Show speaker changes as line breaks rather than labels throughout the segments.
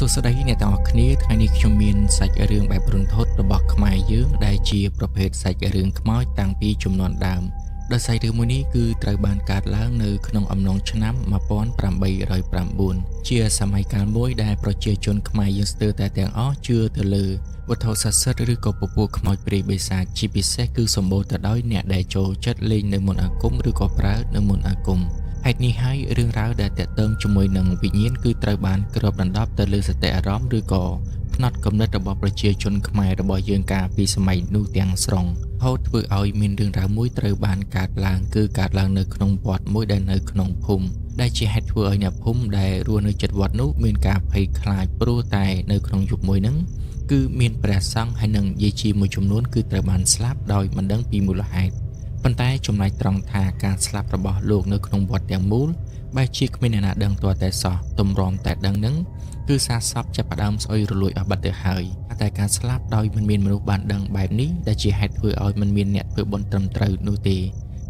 សួស្តីអ្នកទាំងអស់គ្នាថ្ងៃនេះខ្ញុំមានសាច់រឿងបែបរន្ធត់របស់ខ្មែរយើងដែលជាប្រភេទសាច់រឿងខ្មោចតាំងពីជំនាន់ដើមដោយសាច់រឿងមួយនេះគឺត្រូវបានកើតឡើងនៅក្នុងអំឡុងឆ្នាំ1809ជាសម័យកាលមួយដែលប្រជាជនខ្មែរយើងស្ទើរតែទាំងអស់ជឿទៅលើវត្ថុស័ក្តិសិទ្ធិឬក៏ពពួកខ្មោចព្រាយបិសាចជាពិសេសគឺសម្បូរទៅដោយអ្នកដែលចូលចិត្តលេងនៅមន្តអាគមឬក៏ប្រើនៅមន្តអាគមហេតុនេះហើយរឿងរ៉ាវដែលតាក់ទងជាមួយនឹងវិញ្ញាណគឺត្រូវបានគ្របដណ្ដប់ទៅលើសតិអារម្មណ៍ឬក៏ផ្នត់គំនិតរបស់ប្រជាជនខ្មែររបស់យើងកាលពីសម័យនោះទាំងស្រុងហូតធ្វើឲ្យមានរឿងរ៉ាវមួយត្រូវបានកើតឡើងគឺកើតឡើងនៅក្នុងវត្តមួយដែលនៅក្នុងភូមិដែលជាហេតុធ្វើឲ្យអ្នកភូមិដែលរស់នៅជិតវត្តនោះមានការភ័យខ្លាចព្រោះតែនៅក្នុងយុគមួយហ្នឹងគឺមានព្រះសង្ឃហើយនិងយាយជីមួយចំនួនគឺត្រូវបានស្លាប់ដោយមិនដឹងពីមូលហេតុប៉ុន្តែចំណែកត្រង់ថាការស្លាប់របស់លោកនៅក្នុងវត្តទាំងមូលបែរជាគ្មានអ្នកណាដឹងទាល់តែសោះទម្រាំតែដឹងនឹងគឺសារសពចាប់ផ្ដើមស្អុយរលួយអស់បាត់ទៅហើយតែការស្លាប់ដោយមិនមានមនុស្សបានដឹងបែបនេះដែលជាហេតុធ្វើឲ្យមិនមានអ្នកធ្វើបុណ្យត្រឹមត្រូវនោះទេ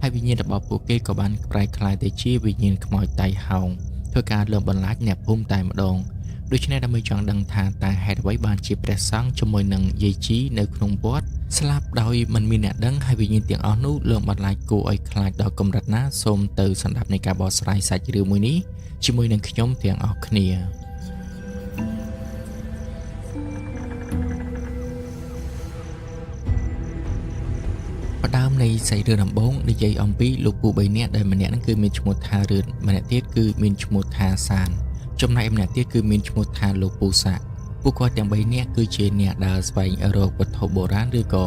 ហើយវិញ្ញាណរបស់ពួកគេក៏បានប្រែក្លាយទៅជាវិញ្ញាណខ្មោចតៃហោងធ្វើការលំបន្លាចអ្នកភូមិតែម្ដងដូច្នេះដើម្បីចង់ដឹងថាតើហេតុអ្វីបានជាព្រះសង្ឃជាមួយនឹងយាយជីនៅក្នុងវត្តស្លាប់ដោយមិនមានអ្នកដឹងហើយវិញ្ញាណទាំងអស់នោះលំបន្លាចគួរឲ្យខ្លាចដល់កម្រិតណាសូមទៅសម្ដាប់នៃការបកស្រាយសាច់រឿងមួយនេះជាមួយនឹងខ្ញុំទាំងអស់គ្នាផ្ដើមនៃសាច់រឿងដំបូងនិយាយអំពីលោកពូ3នាក់ដែលម្នាក់ហ្នឹងគឺមានឈ្មោះថារឿនម្នាក់ទៀតគឺមានឈ្មោះថាសានចំណែកម្នាក់ទៀតគឺមានឈ្មោះថាលោកពូសាក់ពួកគាត់ទាំង3នាក់គឺជាអ្នកដើរស្វែងរកវត្ថុបុរាណឬក៏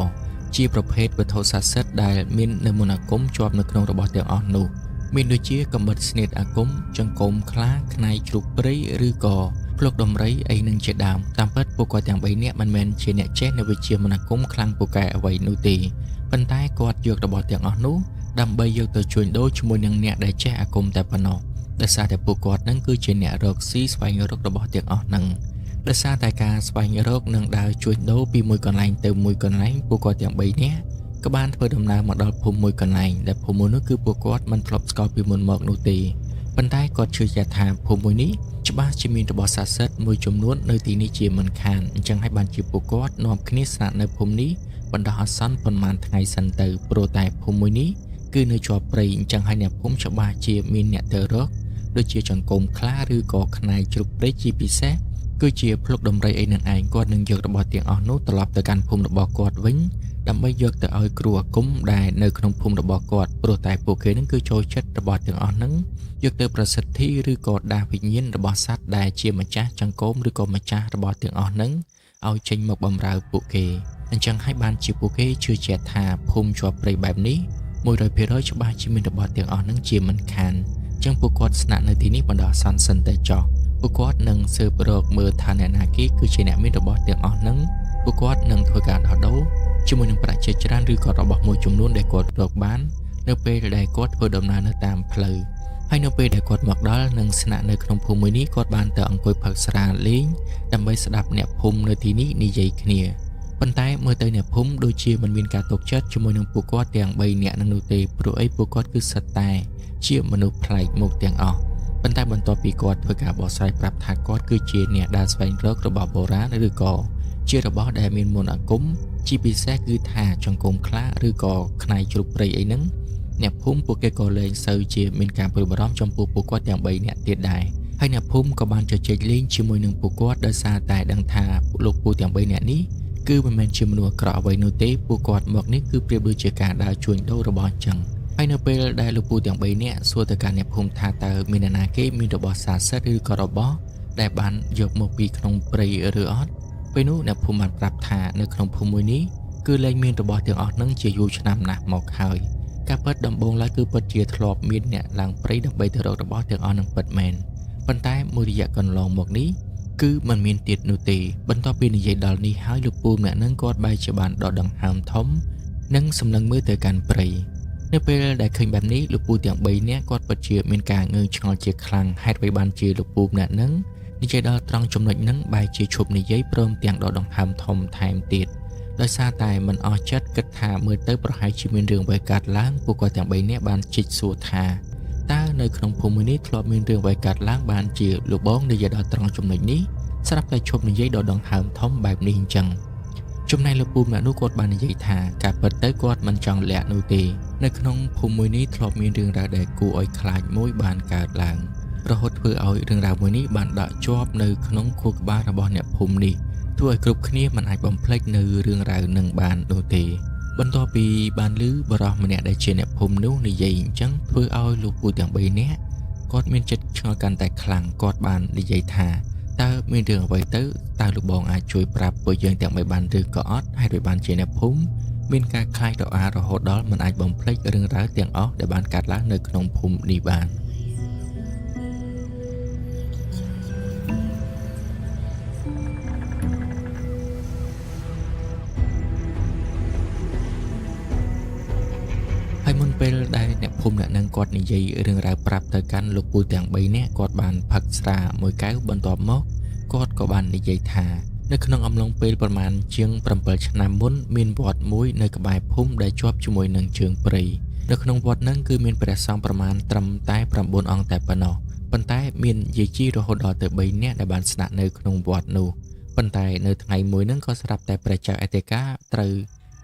ជាប្រភេទវត្ថុស័ក្តិសិទ្ធិដែលមាននៅមន្តអាគមជាប់នៅក្នុងរបស់ទាំងអស់នោះមានដូចជាកំបិតស្នៀតអាគមចង្កូមខ្លាខ្នែជ្រូកព្រៃឬក៏ភ្លុកដំរីអីនឹងជាដើមតាមពិតពួកគាត់ទាំង3នាក់មិនមែនជាអ្នកចេះនៅវិជ្ជាមន្តអាគមខ្លាំងពូកែអ្វីនោះទេប៉ុន្តែគាត់យករបស់ទាំងអស់នោះដើម្បីយកទៅជួញដូរជាមួយនឹងអ្នកដែលចេះអាគមតែប៉ុណ្ណោះដោយសារតែពួកគាត់នឹងគឺជាអ្នករកស៊ីស្វែងរករបស់ទាំងអស់នឹងដោយសារតែការស្វែងរកនិងដើរជួញដូរពីមួយកន្លែងទៅមួយកន្លែងពួកគាត់ទាំង3នាក់ក៏បានធ្វើដំណើរមកដល់ភូមិមួយកន្លែងដែលភូមិមួយនោះគឺពួកគាត់មិនធ្លាប់ស្គាល់ពីមុនមកនោះទេប៉ុន្តែគាត់ជឿជាក់ថាភូមិមួយនេះច្បាស់ជាមានរបស់ស័ក្តិសិទ្ធិមួយចំនួននៅទីនេះជាមិនខានអញ្ចឹងហើយបានជាពួកគាត់នាំគ្នាស្នាក់នៅភូមិនេះបណ្ដោះអាសន្នប៉ុន្មានថ្ងៃសិនទៅព្រោះតែភូមិមួយនេះគឺនៅជាប់ព្រៃអញ្ចឹងហើយអ្នកភូមិច្បាស់ជាមានអ្នកទៅរកដូចជាចង្កូមខ្លាឬក៏ខ្នែជ្រូកព្រៃជាពិសេសគឺជាភ្លុកដំរីអីនឹងឯងគាត់នឹងយករបស់ទាំងអស់នោះត្រឡប់ទៅកាន់ភូមិរបស់គាត់វិញដើម្បីយកទៅឲ្យគ្រូអាគមដែលនៅក្នុងភូមិរបស់គាត់ព្រោះតែពួកគេនឹងគឺចូលចិត្តរបស់ទាំងអស់ហ្នឹងយកទៅប្រសិទ្ធិឬក៏ដាស់វិញ្ញាណរបស់សត្វដែលជាម្ចាស់ចង្កូមឬក៏ម្ចាស់របស់ទាំងអស់ហ្នឹងឲ្យចេញមកបម្រើពួកគេអញ្ចឹងហើយបានជាពួកគេជឿជាក់ថាភូមិជាប់ព្រៃបែបនេះ 100% ច្បាស់ជាមានរបស់ទាំងអស់ហ្នឹងជាមិនខានអញ្ចឹងពួកគាត់ស្នាក់នៅទីនេះបណ្ដោះអាសន្នសិនទៅចោះពួកគាត់នឹងស៊ើបរកមើលថាអ្នកណាគេគឺជាអ្នកមានរបស់ទាំងអស់ហ្នឹងពួកគាត់នឹងធ្វើការដោះដូរជាមួយនឹងប្រាក់ជាច្រើនឬក៏របស់មួយចំនួនដែលគាត់រកបាននៅពេលដែលគាត់ធ្វើដំណើរនៅតាមផ្លូវហើយនៅពេលដែលគាត់មកដល់និងស្នាក់នៅក្នុងភូមិមួយនេះគាត់បានទៅអង្គុយផឹកស្រាលេងដើម្បីស្ដាប់អ្នកភូមិនៅទីនេះនិយាយគ្នាប៉ុន្តែមើលទៅអ្នកភូមិដូចជាមិនមានការទុកចិត្តជាមួយនឹងពួកគាត់ទាំង3នាក់នឹងនោះទេព្រោះអីពួកគាត់គឺសិតតែជាមនុស្សប្លែកមុខទាំងអស់ប៉ុន្តែបន្ទាប់ពីគាត់ធ្វើការបកស្រាយប្រាប់ថាគាត់គឺជាអ្នកដែលស្វែងរករបស់បុរាណឬក៏ជារបស់ដែលមានមន្តអាគមជាពិសេសគឺថាចង្កូមខ្លាឬក៏ខ្នែជ្រូកព្រៃអីហ្នឹងអ្នកភូមិពួកគេក៏លែងសូវជាមានការព្រួយបារម្ភចំពោះពួកគាត់ទាំង3នាក់ទៀតដែរហើយអ្នកភូមិក៏បានជជែកលេងជាមួយនឹងពួកគាត់ដោយសារតែដឹងថាលោកពូទាំង3នាក់នេះគឺមិនមែនជាមនុស្សអាក្រក់អ្វីនោះទេពួកគាត់មកនេះគឺប្រៀបដូចជាការដើរជួញដូររបស់អញ្ចឹងហើយនៅពេលដែលលោកពូទាំង3នាក់សួរទៅកាន់អ្នកភូមិថាតើមានអ្នកណាគេមានរបស់ស័ក្តិសិទ្ធិឬក៏របស់ដែលបានយកមកពីក្នុងព្រៃឬអត់ពេលនោះអ្នកភូមិបានប្រាប់ថានៅក្នុងភូមិមួយនេះគឺលែងមានរបស់ទាំងអស់ហ្នឹងជាយូរឆ្នាំណាស់មកហើយការពិតដំបូងឡើយគឺពិតជាធ្លាប់មានអ្នកឡើងព្រៃដើម្បីទៅរករបស់ទាំងអស់ហ្នឹងពិតមែនប៉ុន្តែមួយរយៈកន្លងមកនេះគឺมันមានទៀតនោះទេបន្ទាប់ពីនិយាយដល់នេះហើយលោកពូម្នាក់ហ្នឹងគាត់បែរជាបានដកដង្ហើមធំនិងសម្លឹងមើលទៅកាន់ព្រៃនៅពេលដែលឃើញបែបនេះលោកពូទាំង3នាក់គាត់ពិតជាមានការងឿងឆ្ងល់ជាខ្លាំងហេតុអ្វីបានជាលោកពូម្នាក់ហ្នឹងនិយាយដល់ត្រង់ចំណុចហ្នឹងបែរជាឈប់និយាយព្រមទាំងដកដង្ហើមធំថែមទៀតដោយសារតែមិនអស់ចិត្តគិតថាមើលទៅប្រហែលជាមានរឿងអ្វីកើតឡើងពួកគាត់ទាំង3នាក់បានជីកសួរថាតើនៅក្នុងភូមិនេះធ្លាប់មានរឿងអ្វីកើតឡើងបានជាលោកបងនិយាយដល់ត្រង់ចំណុចនេះ ត ស្រាប់តែឈប់និយាយដល់ដង្ហើមធំបែបនេះអញ្ចឹងចំណែកលោកពូម្នាក់នោះគាត់បាននិយាយថាការពិតទៅគាត់មិនចង់លាក់នោះទេនៅក្នុងភូមិមួយនេះធ្លាប់មានរឿងរ៉ាវដែលគួរឲ្យខ្លាចមួយបានកើតឡើងរហូតធ្វើឲ្យរឿងរ៉ាវមួយនេះបានដកជាប់នៅក្នុងខួរក្បាលរបស់អ្នកភូមិនេះធ្វើឲ្យគ្រប់គ្នាមិនអាចបំភ្លេចនៅរឿងរ៉ាវនឹងបាននោះទេបន្ទាប់ពីបានឮបរិសម្នាក់ដែលជាអ្នកភូមិនោះនិយាយអញ្ចឹងធ្វើឲ្យលោកពូទាំង3នាក់គាត់មានចិត្តឆ្ងល់កាន់តែខ្លាំងគាត់បាននិយាយថាតើមានរឿងអ្វីទៅតើលោកបងអាចជួយប្រាប់ពួកយើងទាំង3បានឬក៏អត់ហើយដោយបានជាអ្នកភូមិមានការខ្លាចរអារហូតដល់មិនអាចបំភ្លេចរឿងរ៉ាវទាំងអស់ដែលបានកើតឡើងនៅក្នុងភូមិនេះបានហើយមុនពេលដែលអ្នកភូមិអ្នកនឹងគាត់និយាយរឿងរ៉ាវប្រាប់ទៅកាន់លោកពូទាំង3នាក់គាត់បានផឹកស្រាមួយកែវបន្ទាប់មកគាត់ក៏បាននិយាយថានៅក្នុងអំឡុងពេលប្រមាណជាង7ឆ្នាំមុនមានវត្តមួយនៅក្បែរភូមិដែលជាប់ជាមួយនឹងជើងព្រៃនៅក្នុងវត្តហ្នឹងគឺមានព្រះសង្ឃប្រមាណត្រឹមតែ9អង្គតែប៉ុណ្ណោះប៉ុន្តែមានយាយជីរហូតដល់ទៅ3នាក់ដែលបានស្នាក់នៅក្នុងវត្តនោះប៉ុន្តែនៅថ្ងៃមួយហ្នឹងក៏ស្រាប់តែព្រះចៅអធិការត្រូវ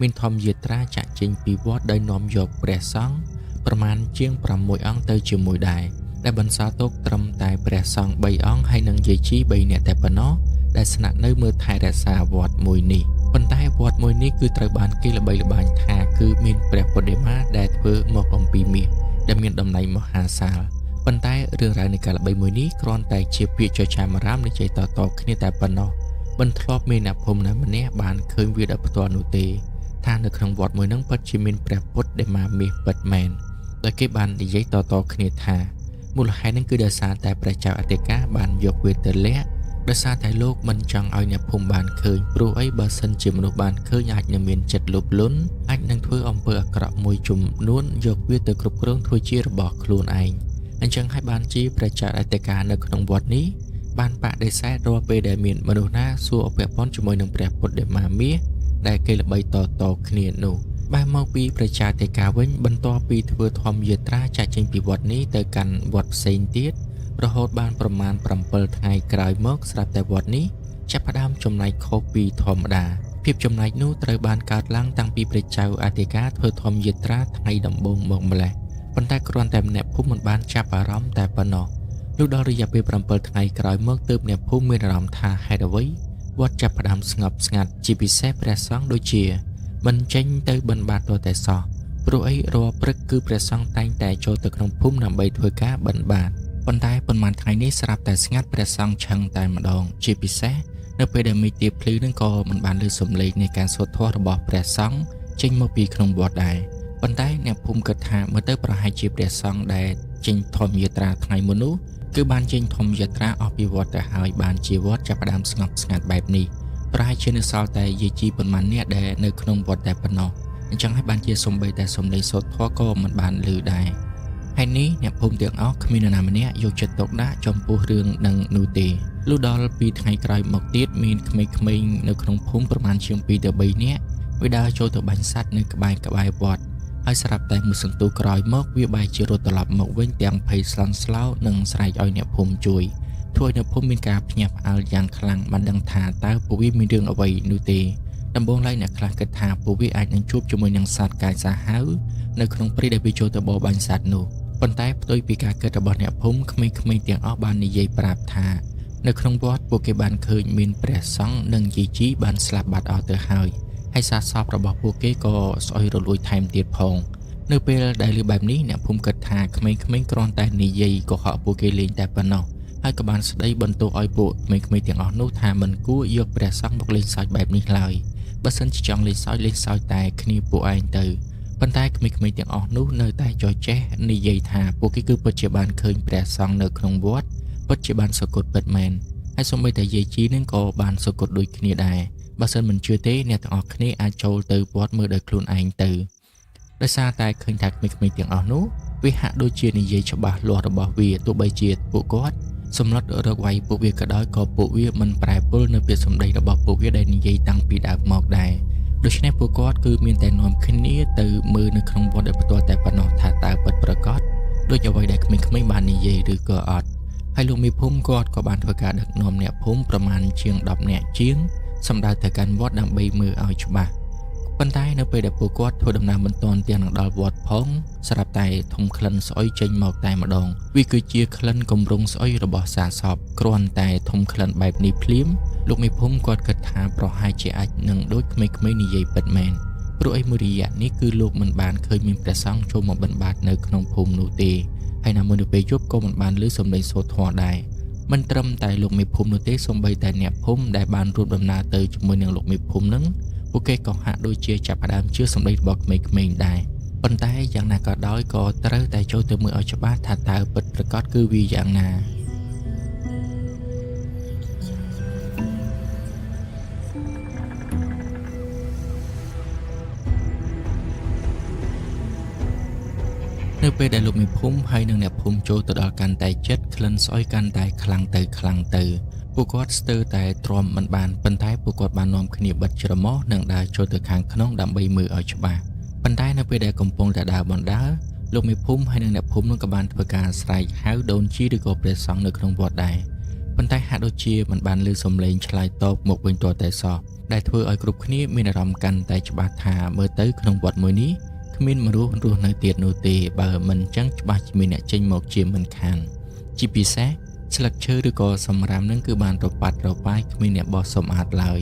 មានធម្មយាត្រាចាក់ចេញពីវត្តដោយនាំយកព្រះសង្ឃប្រមាណជាង6អង្គទៅជាមួយដែរដែលបន្សល់ទុកត្រឹមតែព្រះសង្ឃ3អង្គហើយនិងយាយជី3នាក់តែប៉ុណ្ណោះដែលស្នាក់នៅមើលថែរក្សាវត្តមួយនេះប៉ុន្តែវត្តមួយនេះគឺត្រូវបានគេល្បីល្បាញថាគឺមានព្រះពុទ្ធិមាដែលធ្វើមកអំពីមាសដែលមានតម្លៃមហាសាលប៉ុន្តែរឿងរ៉ាវនៃការល្បីមួយនេះគ្រាន់តែជាពាក្យចចាមអារាមនិយាយតៗគ្នាតែប៉ុណ្ណោះមិនធ្លាប់មានអ្នកភូមិណាម្នាក់បានឃើញវាដោយផ្ទាល់នោះទេថានៅក្នុងវត្តមួយហ្នឹងពិតជាមានព្រះពុទ្ធដែលមកមាសពិតមែនដោយគេបាននិយាយតៗគ្នាថាមូលហេតុហ្នឹងគឺដោយសារតែព្រះចៅអធិការបានយកវាទៅលាក់ដោយសារតែលោកមិនចង់ឲ្យអ្នកភូមិបានឃើញព្រោះអីបើសិនជាមនុស្សបានឃើញអាចនឹងមានចិត្តលោភលន់អាចនឹងធ្វើអំពើអាក្រក់មួយចំនួនយកវាទៅគ្រប់គ្រងធ្វើជារបស់ខ្លួនឯងអញ្ចឹងហើយបានជាព្រះចៅអធិការនៅក្នុងវត្តនេះបានបដិសេធរាល់ពេលដែលមានមនុស្សណាសួរអពាក់ព័ន្ធជាមួយនឹងព្រះពុទ្ធដែលមកមាសដែលគេល្បីតគ្នានោះបែរមកពីព្រះចៅអធិការវិញបន្ទាប់ពីធ្វើធម្មយាត្រាចាក់ចេញពីវត្តនេះទៅកាន់វត្តផ្សេងទៀតរហូតបានប្រមាណ7ថ្ងៃក្រោយមកស្រាប់តែវត្តនេះចាប់ផ្ដើមចំណែកខុសពីធម្មតាភាពចំណែកនោះត្រូវបានកើតឡើងតាំងពីព្រះចៅអធិការធ្វើធម្មយាត្រាថ្ងៃដំបូងមកម្លេះប៉ុន្តែគ្រាន់តែអ្នកភូមិមិនបានចាប់អារម្មណ៍តែប៉ុណ្ណោះលុះដល់រយៈពេល7ថ្ងៃក្រោយមកទើបអ្នកភូមិមានអារម្មណ៍ថាហេតុអ្វីវត្តចាប់ផ្ដើមស្ងប់ស្ងាត់ជាពិសេសព្រះសង្ឃដូចជាមិនចេញទៅបិណ្ឌបាតទាល់តែសោះព្រោះអីរាល់ព្រឹកគឺព្រះសង្ឃតែងតែចូលទៅក្នុងភូមិដើម្បីធ្វើការបិណ្ឌបាតប៉ុន្តែប៉ុន្មានថ្ងៃនេះស្រាប់តែស្ងាត់ព្រះសង្ឃឆឹងតែម្ដងជាពិសេសនៅពេលដែលមេទៀបភ្លឺនឹងក៏មិនបានលើសំឡេងនៃការសូត្រធម៌របស់ព្រះសង្ឃចេញមកពីក្នុងវត្តដែរប៉ុន្តែអ្នកភូមិគិតថាមើលទៅប្រហែលជាព្រះសង្ឃដែលចេញធម្មយាត្រាថ្ងៃមុននោះគឺបានចេញធម្មយាត្រាអស់ពីវត្តទៅហើយបានជាវត្តចាប់ផ្ដើមស្ងប់ស្ងាត់បែបនេះប្រហែលជានៅសល់តែយាយជីប៉ុន្មាននាក់ដែលនៅក្នុងវត្តតែប៉ុណ្ណោះអញ្ចឹងហើយបានជាសំបីតែសំឡេងសូត្រធម៌ក៏មិនបានឮដែរហើយនេះអ្នកភូមិទាំងអស់គ្មាននរណាម្នាក់យកចិត្តទុកដាក់ចំពោះរឿងនឹងនោះទេលុះដល់ពីថ្ងៃក្រោយមកទៀតមានក្មេងៗនៅក្នុងភូមិប្រមាណជាង2ទៅ3នាក់វាដើរចូលទៅបាញ់សត្វនៅក្បែរវត្តហើយស្រាប់តែមួយសន្ទុះក្រោយមកវាបែរជារត់ត្រឡប់មកវិញទាំងភ័យស្លន់ស្លោនិងស្រែកឲ្យអ្នកភូមិជួយធ្វើឲ្យអ្នកភូមិមានការភ្ញាក់ផ្អើលយ៉ាងខ្លាំងមិនដឹងថាតើពួកវាមានរឿងអ្វីនោះទេដំបូងឡើយអ្នកខ្លះគិតថាពួកវាអាចនឹងជួបជាមួយនឹងសត្វកាយសាហាវនៅក្នុងព្រៃដែលវាចូលទៅបរបាញ់សត្វនោះប៉ុន្តែផ្ទុយពីការគិតរបស់អ្នកភូមិក្មេងៗទាំងអស់បាននិយាយប្រាប់ថានៅក្នុងវត្តពួកគេបានឃើញមានព្រះសង្ឃនិងយាយជីបានស្លាប់បាត់អស់ទៅហើយសាកសពរបស់ពួកគេក៏ស្អុយរលួយថែមទៀតផងនៅពេលដែលឮបែបនេះអ្នកភូមិគិតថាក្មេងៗគ្រាន់តែនិយាយកុហកពួកគេលេងតែប៉ុណ្ណោះហើយក៏បានស្ដីបន្ទោសឲ្យពួកក្មេងៗទាំងអស់នោះថាមិនគួរយកព្រះសង្ឃមកលេងសើចបែបនេះឡើយបើសិនជាចង់លេងសើចតែគ្នាពួកឯងទៅប៉ុន្តែក្មេងៗទាំងអស់នោះនៅតែចោះចេះនិយាយថាពួកគេគឺពិតជាបានឃើញព្រះសង្ឃនៅក្នុងវត្តពិតជាបានសគត់ពិតមែនហើយសូម្បីតែយាយជីនឹងក៏បានសគត់ដូចគ្នាដែរបើសិនមិនជឿទេអ្នកទាំងអស់គ្នាអាចចូលទៅវត្តមើលដោយខ្លួនឯងទៅដោយសារតែឃើញថាក្មេងៗទាំងអស់នោះវាហាក់ដូចជានិយាយច្បាស់លាស់របស់វាទោះបីជាពួកគាត់សម្លុតរកវាយពួកវាក៏ដោយក៏ពួកវាមិនប្រែប្រួលនៅពាក្យសម្ដីរបស់ពួកវាដែលនិយាយតាំងពីដើមមកដែរដូច្នេះពួកគាត់គឺមានតែនាំគ្នាទៅមើលនៅក្នុងវត្តដោយផ្ទាល់តែប៉ុណ្ណោះថាតើពិតប្រាកដដូចអ្វីដែលក្មេងៗបាននិយាយឬក៏អត់ ហើយលោកមេភូមិគាត់ក៏បានធ្វើការដឹកនាំអ្នកភូមិប្រមាណជាង10នាក់ជាងសម្ដៅទៅកាន់វត្តដើម្បីមើលឲ្យច្បាស់ប៉ុន្តែនៅពេលដែលពួកគាត់ធ្វើដំណើរមិនទាន់ទាំងនឹងដល់វត្តផងស្រាប់តែធំក្លិនស្អុយចេញមកតែម្ដងវាគឺជាក្លិនគម្រង់ស្អុយរបស់សាសពគ្រាន់តែធំក្លិនបែបនេះភ្លាមលោកមេភូមិគាត់គិតថាប្រហែលជាអាចនឹងដូចក្មេងៗនិយាយពិតមែនព្រោះអីមួយរយៈនេះគឺលោកមិនបានឃើញមានព្រះសង្ឃចូលមកបិណ្ឌបាតនៅក្នុងភូមិនោះទេហើយណាមួយនៅពេលយប់ក៏មិនបានឮសំឡេងសូត្រធម៌ដែរមិនត្រឹមតែលោកមេភូមិនោះទេសូម្បីតែអ្នកភូមិដែលបានរួមដំណើរទៅជាមួយនឹងលោកមេភូមិនឹងពួកគេក៏ហាក់ដូចជាចាប់ផ្ដើមជឿសំឡេងរបស់ក្មេងៗដែរប៉ុន្តែយ៉ាងណាក៏ដោយក៏ត្រូវតែចូលទៅមើលឲ្យច្បាស់ថាតើពិតប្រាកដគឺវាយ៉ាងណានៅពេលដែលលោកមេភូមិហើយនិងអ្នកភូមិចូលទៅដល់កាន់តែជិតក្លិនស្អុយកាន់តែខ្លាំងទៅពួកគាត់ស្ទើរតែទ្រាំមិនបានប៉ុន្តែពួកគាត់បាននាំគ្នាបិទច្រមុះនិងដើរចូលទៅខាងក្នុងដើម្បីមើលឲ្យច្បាស់ប៉ុន្តែនៅពេលដែលកំពុងតែដើរបណ្ដើរលោកមេភូមិហើយនិងអ្នកភូមិនោះក៏បានធ្វើការស្រែកហៅដូនជីឬក៏ព្រះសង្ឃនៅក្នុងវត្តដែរប៉ុន្តែហាក់ដូចជាមិនបានឮសំឡេងឆ្លើយតបមកវិញទាល់តែសោះដែលធ្វើឲ្យគ្រប់គ្នាមានអារម្មណ៍កាន់តែច្បាស់ថាមើលទៅក្នុងវត្តមួយនេះគ្មានមនុស្សរស់នៅទៀតនោះទេបើមិនចឹងច្បាស់ជាមានអ្នកចេញមកជាមិនខានជាពិសេសស្លឹកឈើឬក៏សម្រាមនឹងគឺបានរប៉ាត់របាយគ្មានអ្នកបោះសម្អាតឡើយ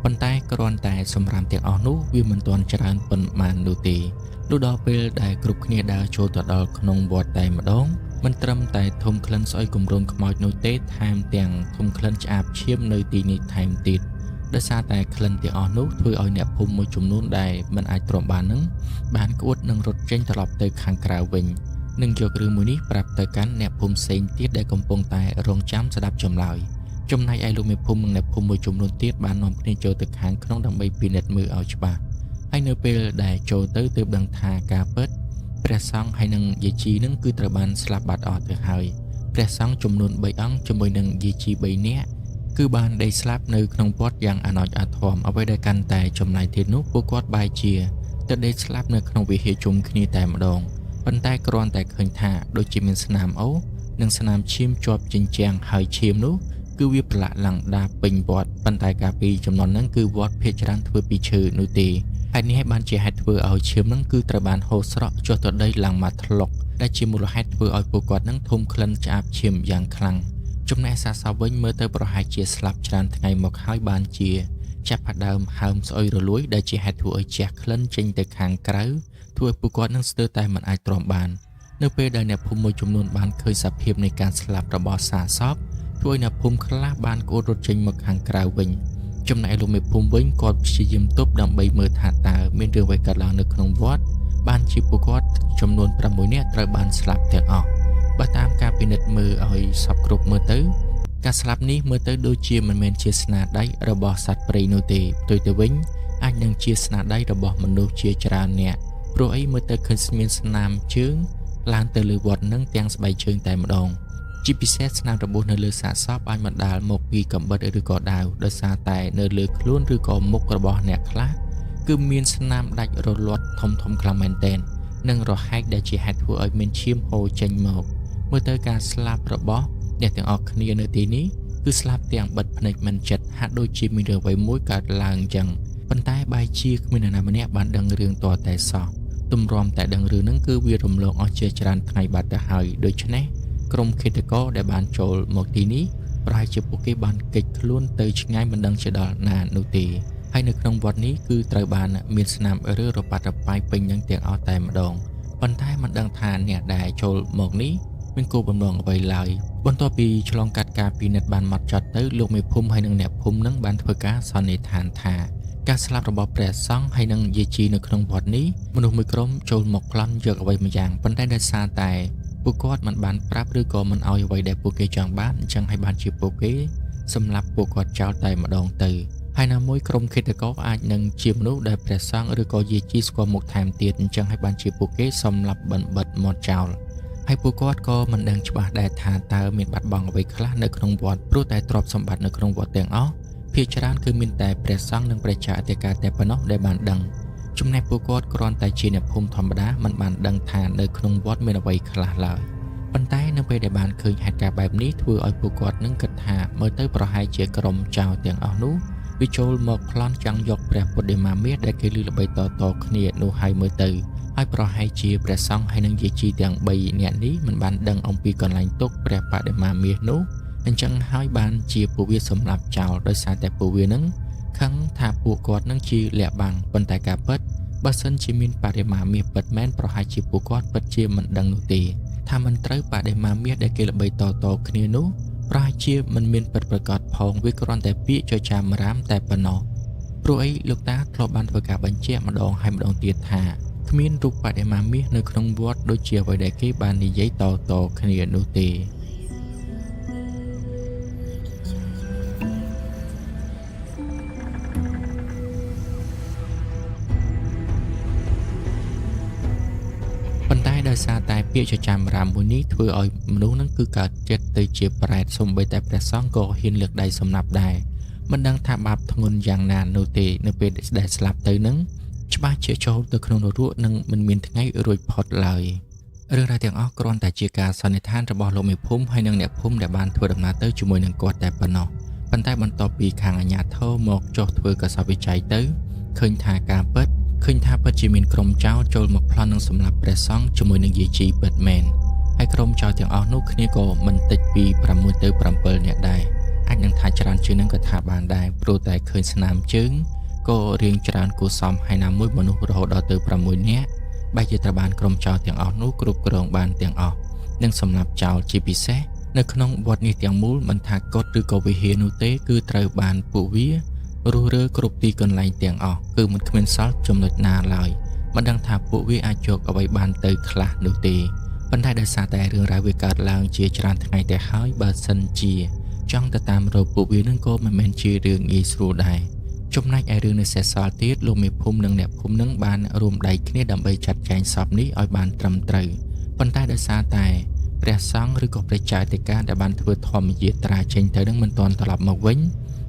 ប៉ុន្តែគ្រាន់តែសម្រាមទាំងអស់នោះវាមិនទាន់ច្រើនប៉ុន្មាននោះទេលុះដល់ពេលដែលគ្រប់គ្នាដើរចូលទៅដល់ក្នុងវត្តតែម្ដងមិនត្រឹមតែធំក្លិនស្អុយគម្រោងខ្មោចនោះទេថែមទាំងធំក្លិនឆ្អាបឈាមនៅទីនេះថែមទៀតដោយសារតែក្លិនទាំងអស់នោះធ្វើឲ្យអ្នកភូមិមួយចំនួនដែលមិនអាចទ្រាំបាននឹងបានក្អួតនិងរត់ចេញត្រឡប់ទៅខាងក្រៅវិញនឹងយករឿងមួយនេះប្រាប់ទៅកាន់អ្នកភូមិផ្សេងទៀតដែលកំពុងតែរងចាំស្ដាប់ចម្លើយចំណែកឯលោកមេភូមិនិងអ្នកភូមិមួយចំនួនទៀតបាននាំគ្នាចូលទៅខាងក្នុងដើម្បីពិនិត្យមើលឲ្យច្បាស់ហើយនៅពេលដែលចូលទៅទើបដឹងថាការពិតព្រះសង្ឃហើយនិងយាយជីនឹងគឺត្រូវបានស្លាប់បាត់អស់ទៅហើយព្រះសង្ឃចំនួន3អង្គជាមួយនឹងយាយជី3នាក់គឺបានដេកស្លាប់នៅក្នុងវត្តយ៉ាងអាណោចអាធមអ្វីដែលកាន់តែចម្លែកទៀតនោះពួកគាត់បែរជាទៅដេកស្លាប់នៅក្នុងវិហារជុំគ្នាតែម្ដងប៉ុន្តែគ្រាន់តែឃើញថាដូចជាមានស្នាមអូនិងស្នាមឈាមជាប់ជញ្ជាំងហើយឈាមនោះគឺវាប្រឡាក់ឡើងដាពេញវត្តប៉ុន្តែកាលពីចំនួនហ្នឹងគឺវត្តភាគច្រើនធ្វើពីឈើនោះទេហេតុនេះហើយបានជាហេតុធ្វើឲ្យឈាមហ្នឹងគឺត្រូវបានហូរស្រក់ចុះទៅដីឡើងមកថ្លុកដែលជាមូលហេតុធ្វើឲ្យពួកគាត់ហ្នឹងធំក្លិនឆ្អាបឈាមយ៉ាងខ្លាំងចំណែកសាសវិញមើលទៅប្រហែលជាស្លាប់ច្រើនថ្ងៃមកហើយបានជាចាប់ផ្ដើមហើមស្អុយរលួយដែលជាហេតុធ្វើឲ្យជះក្លិនចេញទៅខាងក្រៅធ្វើឲ្យពួកគាត់នឹងស្ទើរតែមិនអាចទ្រាំបាននៅពេលដែលអ្នកភូមិមួយចំនួនបានឃើញសភាពនៃការស្លាប់របស់សាសពធ្វើឲ្យអ្នកភូមិខ្លះបានក្អួតរត់ចេញមកខាងក្រៅវិញចំណែកលោកមេភូមិវិញគាត់ព្យាយាមទប់ដើម្បីមើលថាតើមានរឿងអ្វីកើតឡើងនៅក្នុងវត្តបានជាពួកគាត់ចំនួន6នាក់ត្រូវបានស្លាប់ទាំងអស់បើតាមការពិនិត្យមើលឲ្យសពគ្រប់មើលទៅការស្លាប់នេះមើលទៅដូចជាមិនមែនជាស្នាដៃរបស់សត្វព្រៃនោះទេផ្ទុយទៅវិញអាចនឹងជាស្នាដៃរបស់មនុស្សជាច្រើនអ្នកព្រោះអីមើលទៅឃើញមានស្នាមជើងឡើងទៅលើវត្តនឹងទាំងស្បែកជើងតែម្ដងជាពិសេសស្នាមរបួសនៅលើសាកសពអាចបណ្ដាលមកពីកំបិតឬក៏ដាវដោយសារតែនៅលើខ្លួនឬក៏មុខរបស់អ្នកខ្លះគឺមានស្នាមដាច់រលាត់ធំខ្លាំងមែនទែននិងរហែកដែលជាហេតុធ្វើឲ្យមានឈាមហូរចេញមកមើលទៅការស្លាប់របស់អ្នកទាំងអស់គ្នានៅទីនេះគឺស្លាប់ទាំងបិទភ្នែកមិនចិត្តហាក់ដូចជាមានរឿងអ្វីមួយកើតឡើងអញ្ចឹងប៉ុន្តែបែរជាគ្មាននរណាម្នាក់បានដឹងរឿងទាល់តែសោះទម្រាំតែដឹងរឿងហ្នឹងគឺវារំលងអស់ជាច្រើនថ្ងៃបាត់ទៅហើយដូច្នេះក្រុមឃាតករដែលបានចូលមកទីនេះប្រហែលជាពួកគេបានគេចខ្លួនទៅឆ្ងាយមិនដឹងជាដល់ណានោះទេហើយនៅក្នុងវត្តនេះគឺត្រូវបានមានស្នាមឬរប៉ាត់របាយពេញនឹងទាំងអស់តែម្ដងប៉ុន្តែមិនដឹងថាអ្នកដែលចូលមកនេះមានគោលបំណងអ្វីឡើយបន្ទាប់ពីឆ្លងកាត់ការពិនិត្យបានម៉ត់ចត់ទៅលោកមេភូមិហើយនិងអ្នកភូមិនឹងបានធ្វើការសន្និដ្ឋានថាការស្លាប់របស់ព្រះសង្ឃហើយនិងយាយជីនៅក្នុងវត្តនេះមនុស្សមួយក្រុមចូលមកប្លន់យកអ្វីមួយយ៉ាងប៉ុន្តែដោយសារតែពួកគាត់មិនបានប្រាប់ឬក៏មិនអោយអ្វីដែលពួកគេចង់បានអញ្ចឹងហើយបានជាពួកគេសម្លាប់ពួកគាត់ចោលតែម្ដងទៅហើយណាមួយក្រុមឃាតករអាចនឹងជាមនុស្សដែលព្រះសង្ឃឬក៏យាយជីស្គាល់មុខថែមទៀតអញ្ចឹងហើយបានជាពួកគេសម្លាប់បណ្ឌិតមាត់ចោលហើយពួកគាត់ក៏មិនដឹងច្បាស់ដែរថាតើមានបាត់បង់អ្វីខ្លះនៅក្នុងវត្តព្រោះតែទ្រព្យសម្បត្តិនៅក្នុងវត្តទាំងអស់ភាគច្រើនគឺមានតែព្រះសង្ឃនិងព្រះចៅអធិការតែប៉ុណ្ណោះដែលបានដឹងចំណែកពួកគាត់គ្រាន់តែជាអ្នកភូមិធម្មតាមិនបានដឹងថានៅក្នុងវត្តមានអ្វីខ្លះឡើយ ប៉ុន្តែនៅពេលដែលបានឃើញហេតុការណ៍បែបនេះធ្វើឲ្យពួកគាត់នឹងគិតថាមើលទៅប្រហែលជាក្រុមចៅទាំងអស់នោះវាចូលមកប្លន់ចង់យកព្រះពុទ្ធិមាមាសដែលគេឮល្បីតគ្នានោះឲ្យមើលទៅហើយប្រហែលជាព្រះសង្ឃហើយនឹងយាយជីទាំង3នាក់នេះមិនបានដឹងអំពីកន្លែងទុកព្រះបដិមាមាសនោះអញ្ចឹងហើយបានជាពួកវាសម្លាប់ចោលដោយសារតែពួកវានឹងខឹងថាពួកគាត់នឹងជាលាក់បាំងប៉ុន្តែការពិតបើសិនជាមានបដិមាមាសពិតមែនប្រហែលជាពួកគាត់ពិតជាមិនដឹងនោះទេថាមិនត្រូវបដិមាមាសដែលគេល្បីតគ្នានោះប្រហែលជាមិនមានពិតប្រាកដផងវាគ្រាន់តែពាក្យចចាមរាមតែប៉ុណ្ណោះព្រោះអីលោកតាធ្លាប់បានធ្វើការបញ្ជាក់ម្ដងហើយម្ដងទៀតថាគ្មានរូបបដិមាមាសនៅក្នុងវត្តដូចជាអ្វីដែលគេបាននិយាយតគ្នានោះទេប៉ុន្តែដោយសារតែពាក្យចចាមរាមមួយនេះធ្វើឲ្យមនុស្សនឹងគឺកើតចិត្តទៅជាប្រែតសូម្បីតែព្រះសង្ឃក៏ហ៊ានលើកដៃសម្លាប់ដែរមិនដឹងថាបាបធ្ងន់យ៉ាងណានោះទេនៅពេលដែលស្លាប់ទៅនឹងច្បាស់ជាចូលទៅក្នុងនរកនឹងមិនមានថ្ងៃរួចផុតឡើយរឿងរ៉ាវទាំងអស់គ្រាន់តែជាការសន្និដ្ឋានរបស់លោកមេភូមិហើយនិងអ្នកភូមិដែលបានធ្វើដំណើរទៅជាមួយនឹងគាត់តែប៉ុណ្ណោះប៉ុន្តែបន្ទាប់ពីខាងអាជ្ញាធរមកចុះធ្វើកសោបវិច័យទៅឃើញថាពិតជាមានក្រុមចោរចូលមកប្លន់និងសម្លាប់ព្រះសង្ឃជាមួយនឹងយាយជីពិតមែនហើយក្រុមចោរទាំងអស់នោះគ្នាក៏មិនតិចពី6ទៅ7នាក់ដែរអាចនឹងថាច្រើនជាងនឹងក៏ថាបានដែរព្រោះតែឃើញស្នាមជើងក៏រៀងច្រើនគួរសមហើយណាមួយមនុស្សរហូតដល់ទៅ6នាក់បែរជាត្រូវបានក្រុមចោរទាំងអស់នោះគ្រប់គ្រងបានទាំងអស់និងសម្លាប់ចោលជាពិសេសនៅក្នុងវត្តនេះទាំងមូលមិនថាកុដិឬក៏វិហារនោះទេគឺត្រូវបានពួកវារុះរើគ្រប់ទីកន្លែងទាំងអស់គឺមិនគ្មានសល់ចំណុចណាឡើយមិនដឹងថាពួកវាអាចយកអ្វីបានទៅខ្លះនោះទេប៉ុន្តែដោយសារតែរឿងរ៉ាវវាកើតឡើងជាច្រើនថ្ងៃទៅហើយបើសិនជាចង់ទៅតាមរកពួកវានឹងក៏មិនមែនជារឿងងាយស្រួលដែរចំណែកឯរឿងនៅសេសសល់ទៀតលោកមេភូមិនិងអ្នកភូមិនឹងបានរួមដៃគ្នាដើម្បីចាត់ចែងសពនេះឲ្យបានត្រឹមត្រូវប៉ុន្តែដោយសារតែព្រះសង្ឃឬក៏ព្រះចៅតិកាដែលបានធ្វើធម្មយាត្រាចេញទៅនឹងមិនទាន់ត្រឡប់មកវិញ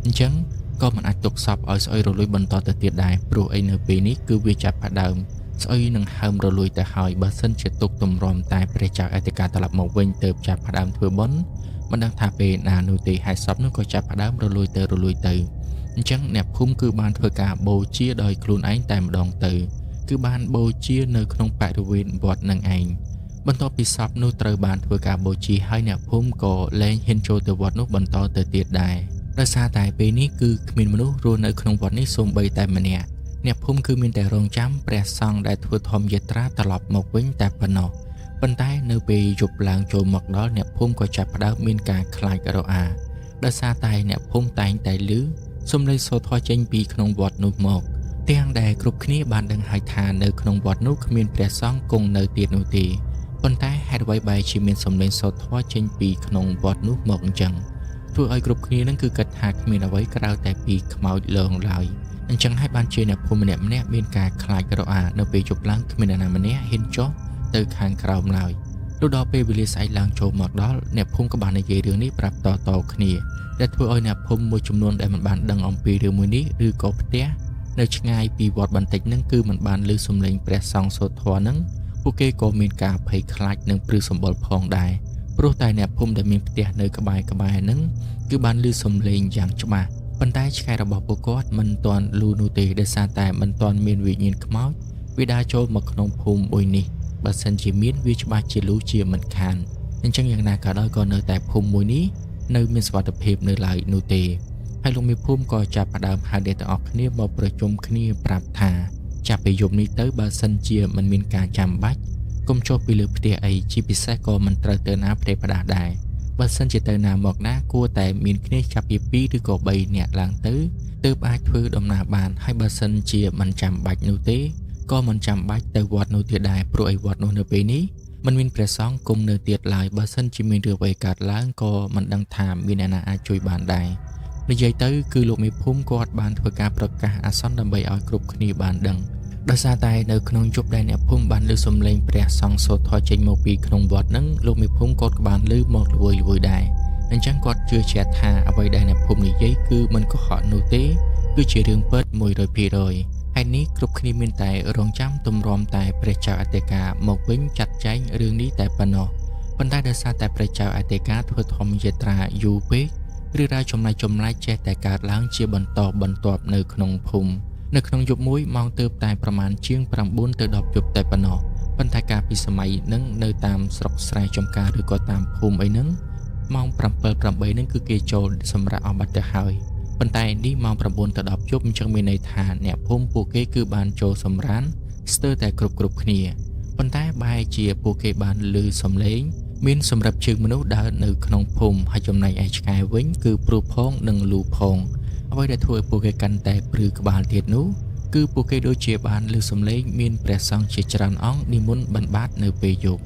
អញ្ចឹងក៏មិនអាចទុកសពឲ្យស្អុយរលួយបន្តទៅទៀតដែរព្រោះអីនៅពេលនេះគឺវាចាប់ផ្ដើមស្អុយនឹងហើមរលួយទៅហើយបើសិនជាទុកទម្រាំតែព្រះចៅអធិការត្រឡប់មកវិញទៅចាប់ផ្ដើមធ្វើបុណ្យមិនដឹងថាពេលណានោះទេហើយសពនោះក៏ចាប់ផ្ដើមរលួយទៅអញ្ចឹងអ្នកភូមិគឺបានធ្វើការបូជាដោយខ្លួនឯងតែម្ដងទៅគឺបានបូជានៅក្នុងបរិវេណវត្តនឹងឯងបន្ទាប់ពីសពនោះត្រូវបានធ្វើការបូជាហើយអ្នកភូមិក៏លែងហ៊ានចូលទៅវត្តនោះបន្តទៅទៀតដែរដោយសារតែពេលនេះគឺគ្មានមនុស្សរស់នៅក្នុងវត្តនេះសូម្បីតែម្នាក់អ្នកភូមិគឺមានតែរងចាំព្រះសង្ឃដែលធ្វើធម្មយាត្រាត្រឡប់មកវិញតែប៉ុណ្ណោះប៉ុន្តែនៅពេលយប់ឡើងចូលមកដល់អ្នកភូមិក៏ចាប់ផ្ដើមមានការខ្លាចរអាដោយសារតែអ្នកភូមិតែងតែឮសំឡេងសូរធម៌ចេញពីក្នុងវត្តនោះមកទាំងដែលគ្រប់គ្នាបានដឹងហើយថានៅក្នុងវត្តនោះគ្មានព្រះសង្ឃគង់នៅទៀតនោះទេប៉ុន្តែហេតុអ្វីបែរជាមានសំឡេងសូរធម៌ចេញពីក្នុងវត្តនោះមកអញ្ចឹងធ្វើឲ្យគ្រប់គ្នានឹងគឺគិតថាគ្មានអ្វីក្រៅតែពីខ្មោចលងឡើយអញ្ចឹងហើយបានជាអ្នកភូមិម្នាក់មានការខ្លាចរអានៅពេលយប់ឡើងគ្មានអ្នកណាម្នាក់ហ៊ានចុះទៅខាងក្រោមឡើយលុះដល់ពេលវេលាស្អែកឡើងចូលមកដល់អ្នកភូមិក៏បាននិយាយរឿងនេះប្រាប់តគ្នាដែលធ្វើឲ្យអ្នកភូមិមួយចំនួនដែលមិនបានដឹងអំពីរឿងមួយនេះឬក៏ផ្ទះនៅឆ្ងាយពីវត្តបន្តិចនឹងគឺមិនបានឮសំឡេងព្រះសង្ឃសូត្រធម៌នឹងពួកគេក៏មានការភ័យខ្លាចនិងព្រឺសម្បុរផងដែរព្រោះតែអ្នកភូមិដែលមានផ្ទះនៅក្បែរនឹងគឺបានឮសំឡេងយ៉ាងច្បាស់ប៉ុន្តែឆ្កែរបស់ពួកគាត់មិនទាន់លូនោះទេដោយសារតែមិនទាន់មានវិញ្ញាណខ្មោចវាដើរចូលមកក្នុងភូមិមួយនេះបើសិនជាមានវាច្បាស់ជាលូជាមិនខានអញ្ចឹងយ៉ាងណាក៏ដោយក៏នៅតែភូមិមួយនេះនៅមានសុវត្ថិភាពនៅឡើយនោះទេហើយលោកមេភូមិក៏ចាប់ផ្ដើមហៅអ្នកទាំងអស់គ្នាមកប្រជុំគ្នាប្រាប់ថាចាប់ពីយប់នេះទៅបើសិនជាមិនមានការចាំបាច់កុំចុះពីលើផ្ទះអីជាពិសេសក៏មិនត្រូវទៅណាផ្ទះផ្ដាស់ដែរបើសិនជាទៅណាមកណាគួរតែមានគ្នាចាប់ពី2ឬក៏3នាក់ឡើងទៅទើបអាចធ្វើដំណើរបានហើយបើសិនជាមិនចាំបាច់នោះទេក៏មិនចាំបាច់ទៅវត្តនោះទៀតដែរព្រោះឯវត្តនោះនៅពេលនេះមិនមានព្រះសង្ឃគង់នៅទៀតឡើយបើសិនជាមានរឿងអ្វីកើតឡើងក៏មិនដឹងថាមានអ្នកណាអាចជួយបានដែរនិយាយទៅគឺលោកមេភូមិគាត់បានធ្វើការប្រកាសអាសន្នដើម្បីឲ្យគ្រប់គ្នាបានដឹងដោយសារតែនៅក្នុងយប់ដែលអ្នកភូមិបានឮសំឡេងព្រះសង្ឃសូត្រធម៌ចេញមកពីក្នុងវត្តហ្នឹងលោកមេភូមិគាត់ក៏បានឮមកល្វើយដែរអញ្ចឹងគាត់ជឿជាក់ថាអ្វីដែលអ្នកភូមិនិយាយគឺមិនកុហកនោះទេគឺជារឿងពិត 100%ហើយនេះគ្រប់គ្នាមានតែរងចាំទម្រាំតែព្រះចៅអធិការមកវិញចាត់ចែងរឿងនេះតែប៉ុណ្ណោះ ប៉ុន្តែដោយសារតែព្រះចៅអធិការធ្វើធម្មយាត្រាយូរពេកឬរ៉ាវចំណាយចេះតែកើតឡើងជាបន្តបន្ទាប់នៅក្នុងភូមិនៅក្នុងយប់មួយម៉ោងទើបតែប្រមាណជាង9ទៅ10យប់តែប៉ុណ្ណោះប៉ុន្តែកាលពីសម័យហ្នឹងនៅតាមស្រុកស្រែចំការឬក៏តាមភូមិអីហ្នឹងម៉ោង7 8ហ្នឹងគឺគេចូលសម្រាប់អស់បាត់ទៅហើយប៉ុន្តែនេះម៉ោង9ទៅ10យប់អញ្ចឹងមានន័យថាអ្នកភូមិពួកគេគឺបានចូលសម្រានស្ទើរតែគ្រប់គ្នាប៉ុន្តែបែរជាពួកគេបានឮសំឡេងមានសម្រាប់ជើងមនុស្សដើរនៅក្នុងភូមិហើយចំណែកឯឆ្កែវិញគឺព្រោះផងនិងលូផងអ្វីដែលធ្វើឲ្យពួកគេកាន់តែព្រឺក្បាលទៀតនោះគឺពួកគេដូចជាបានឮសំឡេងមានព្រះសង្ឃជាច្រើនអង្គនិមន្តបិណ្ឌបាតនៅពេលយប់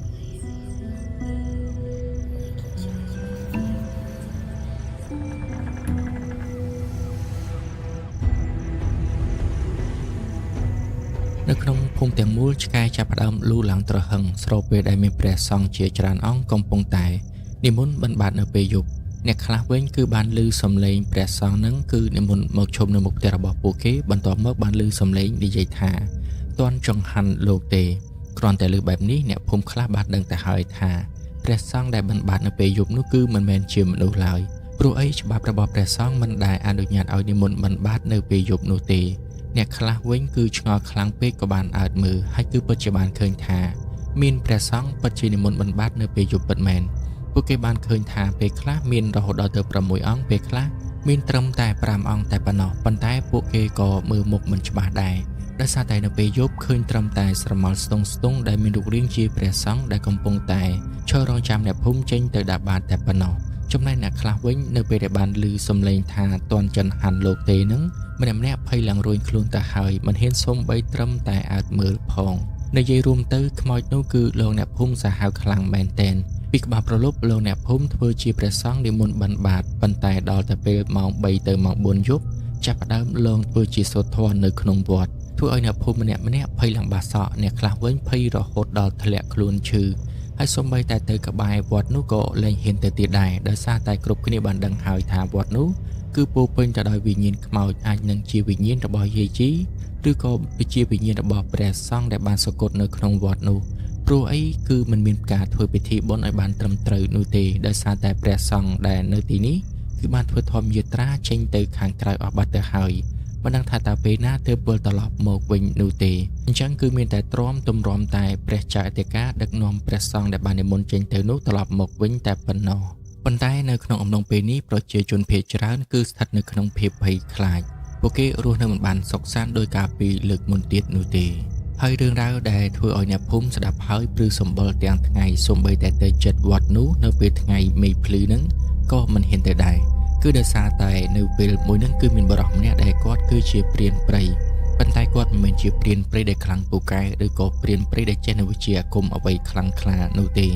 នៅក្នុងភូមិទាំងមូលឆ្កែចាប់ផ្ដើមលូឡើងត្រហឹងស្របពេលដែលមានព្រះសង្ឃជាច្រើនអង្គកំពុងតែនិមន្តបិណ្ឌបាតនៅពេលយប់អ្នកខ្លះវិញគឺបានឮសំឡេងព្រះសង្ឃនឹងគឺនិមន្តមកឈប់នៅមុខផ្ទះរបស់ពួកគេបន្ទាប់មកបានឮសំឡេងនិយាយថាតន់ចង្ហាន់លោកទេគ្រាន់តែឮបែបនេះអ្នកភូមិខ្លះបានដឹងទៅហើយថាព្រះសង្ឃដែលបិណ្ឌបាតនៅពេលយប់នោះគឺមិនមែនជាមនុស្សឡើយព្រោះអីច្បាប់របស់ព្រះសង្ឃមិនដែលអនុញ្ញាតឲ្យនិមន្តបិណ្ឌបាតនៅពេលយប់នោះទេអ្នកខ្លះវិញគឺឆ្ងល់ខ្លាំងពេកក៏បានអើតមើលហើយគឺពិតជាបានឃើញថាមានព្រះសង្ឃពិតជានិមន្តបិណ្ឌបាតនៅពេលយប់ពិតមែនពួកគេបានឃើញថាពេលខ្លះមានរហូតដល់ទៅ6អង្គពេលខ្លះមានត្រឹមតែ5អង្គតែប៉ុណ្ណោះប៉ុន្តែពួកគេក៏មើលមុខមិនច្បាស់ដែរដោយសារតែនៅពេលយប់ឃើញត្រឹមតែស្រមោលស្ទង់ដែលមានរូបរាងជាព្រះសង្ឃដែលកំពុងតែឈររងចាំអ្នកភូមិចេញទៅដាក់បាតតែប៉ុណ្ណោះចំណែកអ្នកខ្លះវិញនៅពេលដែលបានឮសំឡេងថាតន់ចិនហាន់លោកទេនឹងម្នាក់ភ័យឡើងរួញខ្លួនទៅហើយមិនហ៊ានសូម្បីត្រឹមតែអើតមើលផងនិយាយរួមទៅខ្មោចនោះគឺលោកអ្នកភូមិសាហាវខ្លាំងមែនទែនពីក្បាលប្រលប់លោកអ្នកភូមិធ្វើជាព្រះសង្ឃនិមន្តបិណ្ឌបាតប៉ុន្តែដល់តែពេលម៉ោង3ទៅម៉ោង4យប់ចាប់ផ្ដើមលងធ្វើជាសូត្រធម៌នៅក្នុងវត្តធ្វើឲ្យអ្នកភូមិម្នាក់ភ័យឡើងបាសក់អ្នកខ្លះវិញភ័យរហូតដល់ធ្លាក់ខ្លួនឈឺហើយសូម្បីតែទៅក្បែរវត្តនោះក៏លែងហ៊ានទៅទៀតដែរដោយសារតែគ្រប់គ្នាបានដឹងហើយថាវត្តនោះគឺពោពេញទៅដោយវិញ្ញាណខ្មោចអាចនឹងជាវិញ្ញាណរបស់យាយជីឬក៏ជាវិញ្ញាណរបស់ព្រះសង្ឃដែលបានសគត់នៅក្នុងវត្តនោះព្រោះអីគឺមិនមានការធ្វើពិធីបុណ្យឲ្យបានត្រឹមត្រូវនោះទេដោយសារតែព្រះសង្ឃដែលនៅទីនេះគឺបានធ្វើធម្មយាត្រាចេញទៅខាងក្រៅអស់បាត់ទៅហើយមិនដឹងថាតើពេលណាទើបវិលត្រឡប់មកវិញនោះទេអញ្ចឹងគឺមានតែទ្រាំទម្រាំតែព្រះចៅអធិការដឹកនាំព្រះសង្ឃដែលបាននិមន្តចេញទៅនោះត្រឡប់មកវិញតែប៉ុណ្ណោះប៉ុន្តែនៅក្នុងអំឡុងពេលនេះប្រជាជនភាគច្រើនគឺស្ថិតនៅក្នុងភាពភ័យខ្លាចពួកគេរស់នៅមិនបានសុខសាន្តដោយកាលពីលើកមុនទៀតនោះទេហើយរឿងរ៉ាវដែលធ្វើឲ្យអ្នកភូមិស្ដាប់ហើយព្រឺសម្បុរទាំងថ្ងៃសូម្បីតែទៅចិត្តវត្តនោះនៅពេលថ្ងៃមេឃភ្លឺនឹងក៏មិនហ៊ានទៅដែរគឺដោយសារតែនៅពេលមួយនឹងគឺមានបរិសម្នាក់ដែលគាត់គឺជាព្រានព្រៃប៉ុន្តែគាត់មិនមែនជាព្រានព្រៃដែលខ្លាំងពូកែឬក៏ព្រានព្រៃដែលចេះនៅវិជ្ជាអាគមអ្វីខ្លាំងក្លានោះទេ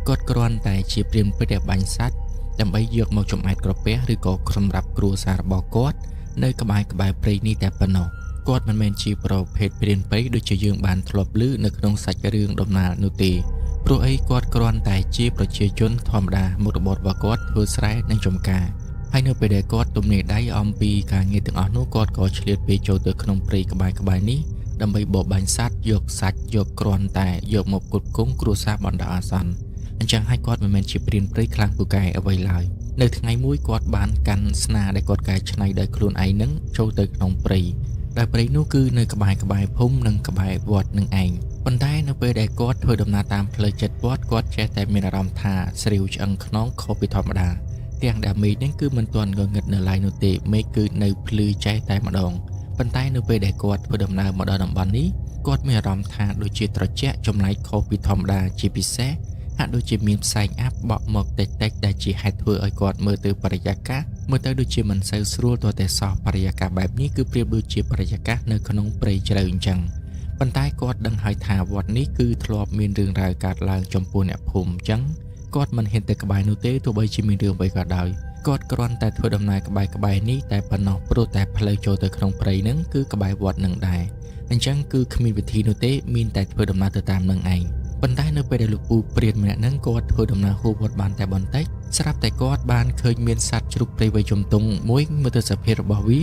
គាត់គ្រាន់តែជាព្រានព្រៃដែលបាញ់សត្វដើម្បីយកមកចំអែតក្រពះឬក៏សម្រាប់គ្រួសាររបស់គាត់នៅក្បែរព្រៃនេះតែប៉ុណ្ណោះគាត់មិនមែនជាប្រភេទព្រានព្រៃដូចជាយើងបានធ្លាប់ឮនៅក្នុងសាច់រឿងដំណាលនោះទេព្រោះអីគាត់គ្រាន់តែជាប្រជាជនធម្មតាមុខរបររបស់គាត់ធ្វើស្រែនិងចម្ការហើយនៅពេលដែលគាត់ទំនេរដៃអំពីការងារទាំងអស់នោះគាត់ក៏ឆ្លៀតពេលចូលទៅក្នុងព្រៃក្បែរនេះដើម្បីបរបាញ់សត្វយកសាច់យកគ្រាន់តែយកមកផ្គត់ផ្គង់គ្រួសារបណ្ដោះអាសន្នអញ្ចឹងហើយគាត់មិនមែនជាព្រានព្រៃខ្លាំងពូកែអ្វីឡើយនៅថ្ងៃមួយគាត់បានកាន់ស្នាដែលគាត់កែច្នៃដោយខ្លួនឯងនឹងចូលទៅក្នុងព្រៃដែលព្រៃនោះគឺនៅក្បែរភូមិនិងក្បែរវត្តនឹងឯងប៉ុន្តែនៅពេលដែលគាត់ធ្វើដំណើរតាមផ្លូវចិត្តវត្តគាត់ចេះតែមានអារម្មណ៍ថាស្រីវឆ្អឹងខ្នងខុសពីធម្មតាទាំងដែលមេឃនេះគឺមិនទាន់ងងឹតនៅឡើយនោះទេមេឃគឺនៅភ្លឺចែកតែម្ដងប៉ុន្តែនៅពេលដែលគាត់ធ្វើដំណើរមកដល់តំបន់នេះគាត់មានអារម្មណ៍ថាដូចជាត្រជាក់ចម្លែកខុសពីធម្មតាជាពិសេសហាក់ដូចជាមានផ្សែងអាប់បក់មកតិចដែលជាហេតុធ្វើឲ្យគាត់មើលទៅបរិយាកាសមើលទៅដូចជាមិនសូវស្រួលទាល់តែសោះបរិយាកាសបែបនេះគឺប្រៀបដូចជាបរិយាកាសនៅក្នុងព្រៃជ្រៅអញ្ចឹងប៉ុន្តែគាត់ដឹងហើយថាវត្តនេះគឺធ្លាប់មានរឿងរ៉ាវកើតឡើងចំពោះអ្នកភូមិអញ្ចឹងគាត់មិនហ៊ានទៅក្បែរនោះទេទោះបីជាមានរឿងអ្វីក៏ដោយគាត់គ្រាន់តែធ្វើដំណើរក្បែរនេះតែប៉ុណ្ណោះព្រោះតែផ្លូវចូលទៅក្នុងព្រៃហ្នឹងគឺក្បែរវត្តនឹងដែរអញ្ចឹងគឺគ្មានវិធីនោះទេមានតែធ្វើដំណើរទៅតាមនឹងឯងប៉ុន្តែនៅពេលដែលលោកពូព្រានម្នាក់ហ្នឹងគាត់ធ្វើដំណើរហួសវត្តបានតែបន្តិចស្រាប់តែគាត់បានឃើញមានសត្វជ្រូកព្រៃវ័យជំទង់មួយមើលទៅសភាពរបស់វា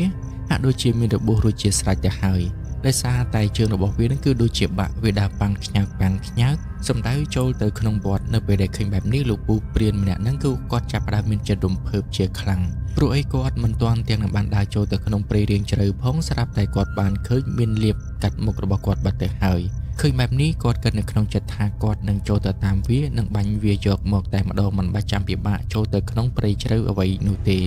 ហាក់ដូចជាមានរបួសរួចជាស្រេចទៅហើយ ដោយសារតែជើងរបស់វានឹងគឺដូចជាបាក់វាដើរប៉ាំងខ្ញាក់សំដៅចូលទៅក្នុងវត្តនៅពេលដែលឃើញបែបនេះលោកពូព្រានម្នាក់ហ្នឹងគឺគាត់ចាប់ផ្ដើមមានចិត្តរំភើបជាខ្លាំងព្រោះអីគាត់មិនទាន់ទាំងនឹងបានដើរចូលទៅក្នុងព្រៃរាងជ្រៅផងស្រាប់តែគាត់បានឃើញមានលៀបកាត់មុខរបស់គាត់បាត់ទៅហើយឃើញបែបនេះគាត់គិតនៅក្នុងចិត្តថាគាត់នឹងចូលទៅតាមវានិងបាញ់វាយកមកតែម្ដងមិនបាច់ចាំពិបាកចូលទៅក្នុងព្រៃជ្រៅអ្វីនោះទេ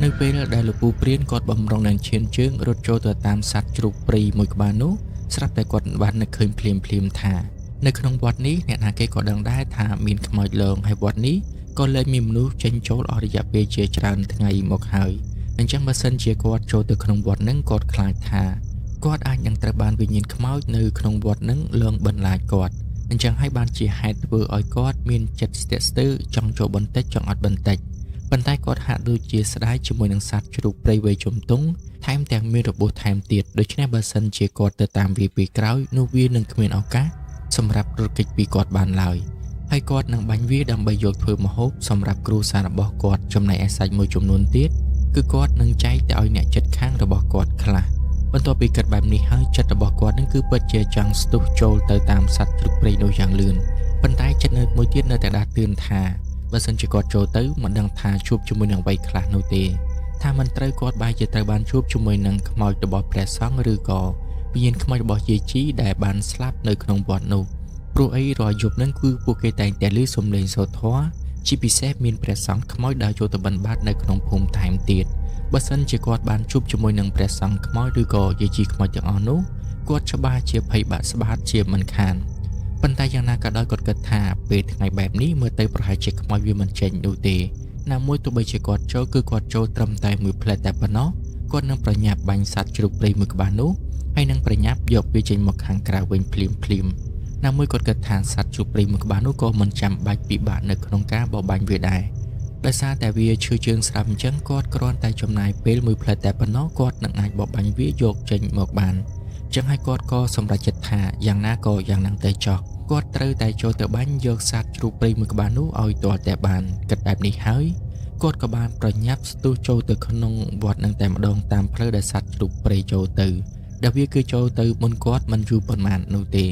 នៅពេលដែលលោកពូព្រានគាត់បំរុងនឹងឈានជើងរត់ចូលទៅតាមសត្វជ្រូកព្រៃមួយក្បាលនោះស្រាប់តែគាត់បាននឹកឃើញភ្លាមថានៅក្នុងវត្តនេះអ្នកណាគេក៏ដឹងដែរថាមានខ្មោចលងហើយវត្តនេះក៏លែងមានមនុស្សចេញចូលអស់រយៈពេលជាច្រើនថ្ងៃមកហើយអញ្ចឹងបើសិនជាគាត់ចូលទៅក្នុងវត្តហ្នឹងគាត់ខ្លាចថាគាត់អាចនឹងត្រូវបានវិញ្ញាណខ្មោចនៅក្នុងវត្តហ្នឹងលងបន្លាចគាត់អញ្ចឹងហើយបានជាហេតុធ្វើឲ្យគាត់មានចិត្តស្ទាក់ស្ទើរចង់ចូលបន្តិចចង់អត់បន្តិចប៉ុន្តែគាត់ហាក់ដូចជាស្ដាយជាមួយនឹងសត្វជ្រូកព្រៃវ័យជំទង់ថែមទាំងមានរបួសថែមទៀតដូច្នេះបើសិនជាគាត់ទៅតាមវាពីក្រោយនោះវានឹងគ្មានឱកាសសម្រាប់រត់គេចពីគាត់បានឡើយហើយគាត់នឹងបាញ់វាដើម្បីយកធ្វើម្ហូបសម្រាប់គ្រួសាររបស់គាត់ចំណែកឯសាច់មួយចំនួនទៀតគឺគាត់នឹងចែកទៅឲ្យអ្នកជិតខាងរបស់គាត់ខ្លះបន្ទាប់ពីគិតបែបនេះហើយចិត្តរបស់គាត់នឹងគឺពិតជាចង់ស្ទុះចូលទៅតាមសត្វជ្រូកព្រៃនោះយ៉ាងលឿនប៉ុន្តែចិត្តនៅមួយទៀតនៅតែដាស់តឿនថាបើសិនជាគាត់ចូលទៅមិនដឹងថាជួបជាមួយនឹងអ្វីខ្លះនោះទេថាមិនត្រូវគាត់បែរជាត្រូវបានជួបជាមួយនឹងខ្មោចរបស់ព្រះសង្ឃឬក៏វិញ្ញាណខ្មោចរបស់យាយជីដែលបានស្លាប់នៅក្នុងវត្តនោះព្រោះអីរាល់យប់ហ្នឹងគឺពួកគេតែងតែឮសំឡេងសូត្រធម៌ជាពិសេសមានព្រះសង្ឃខ្មោចដើរចូលទៅបិណ្ឌបាតនៅក្នុងភូមិថែមទៀតបើសិនជាគាត់បានជួបជាមួយនឹងព្រះសង្ឃខ្មោចឬក៏យាយជីខ្មោចទាំងអស់នោះគាត់ច្បាស់ជាភ័យបាក់ស្បាតជាមិនខានប៉ុន្តែយ៉ាងណាក៏ដោយគាត់គិតថាពេលថ្ងៃបែបនេះមើលទៅប្រហែលជាខ្មោចវាមិនចេញនោះទេណាមួយទោះបីជាគាត់ចូលគឺគាត់ចូលត្រឹមតែមួយផ្លែតតែប៉ុណ្ណោះគាត់នឹងប្រញាប់បាញ់សត្វជ្រូកព្រៃមួយក្បាលនោះហើយនឹងប្រញាប់យកវាចេញមកខាងក្រៅវិញភ្លាមណាមួយគាត់គិតថាសត្វជ្រូកព្រៃមួយក្បាលនោះក៏មិនចាំបាច់ពិបាកនៅក្នុងការបបាញ់វាដែរដោយសារតែវាឈឺជើងស្រាប់អញ្ចឹងគាត់គ្រាន់តែចំណាយពេលមួយផ្លែតតែប៉ុណ្ណោះគាត់នឹងអាចបបាញ់វាយកចេញមកបានចឹងហើយគាត់ក៏សម្រេចចិត្តថាយ៉ាងណាក៏យ៉ាងហ្នឹងទៅចោះគាត់ត្រូវតែចូលទៅបាញ់យកសត្វជ្រូកព្រៃមួយក្បាលនោះឲ្យទាល់តែបានគិតបែបនេះហើយគាត់ក៏បានប្រញាប់ស្ទុះចូលទៅក្នុងវត្តនឹងតែម្ដងតាមផ្លូវដែលសត្វជ្រូកព្រៃចូលទៅដែលវាគឺចូលទៅមុនគាត់មិនយូរប៉ុន្មាននោះទេ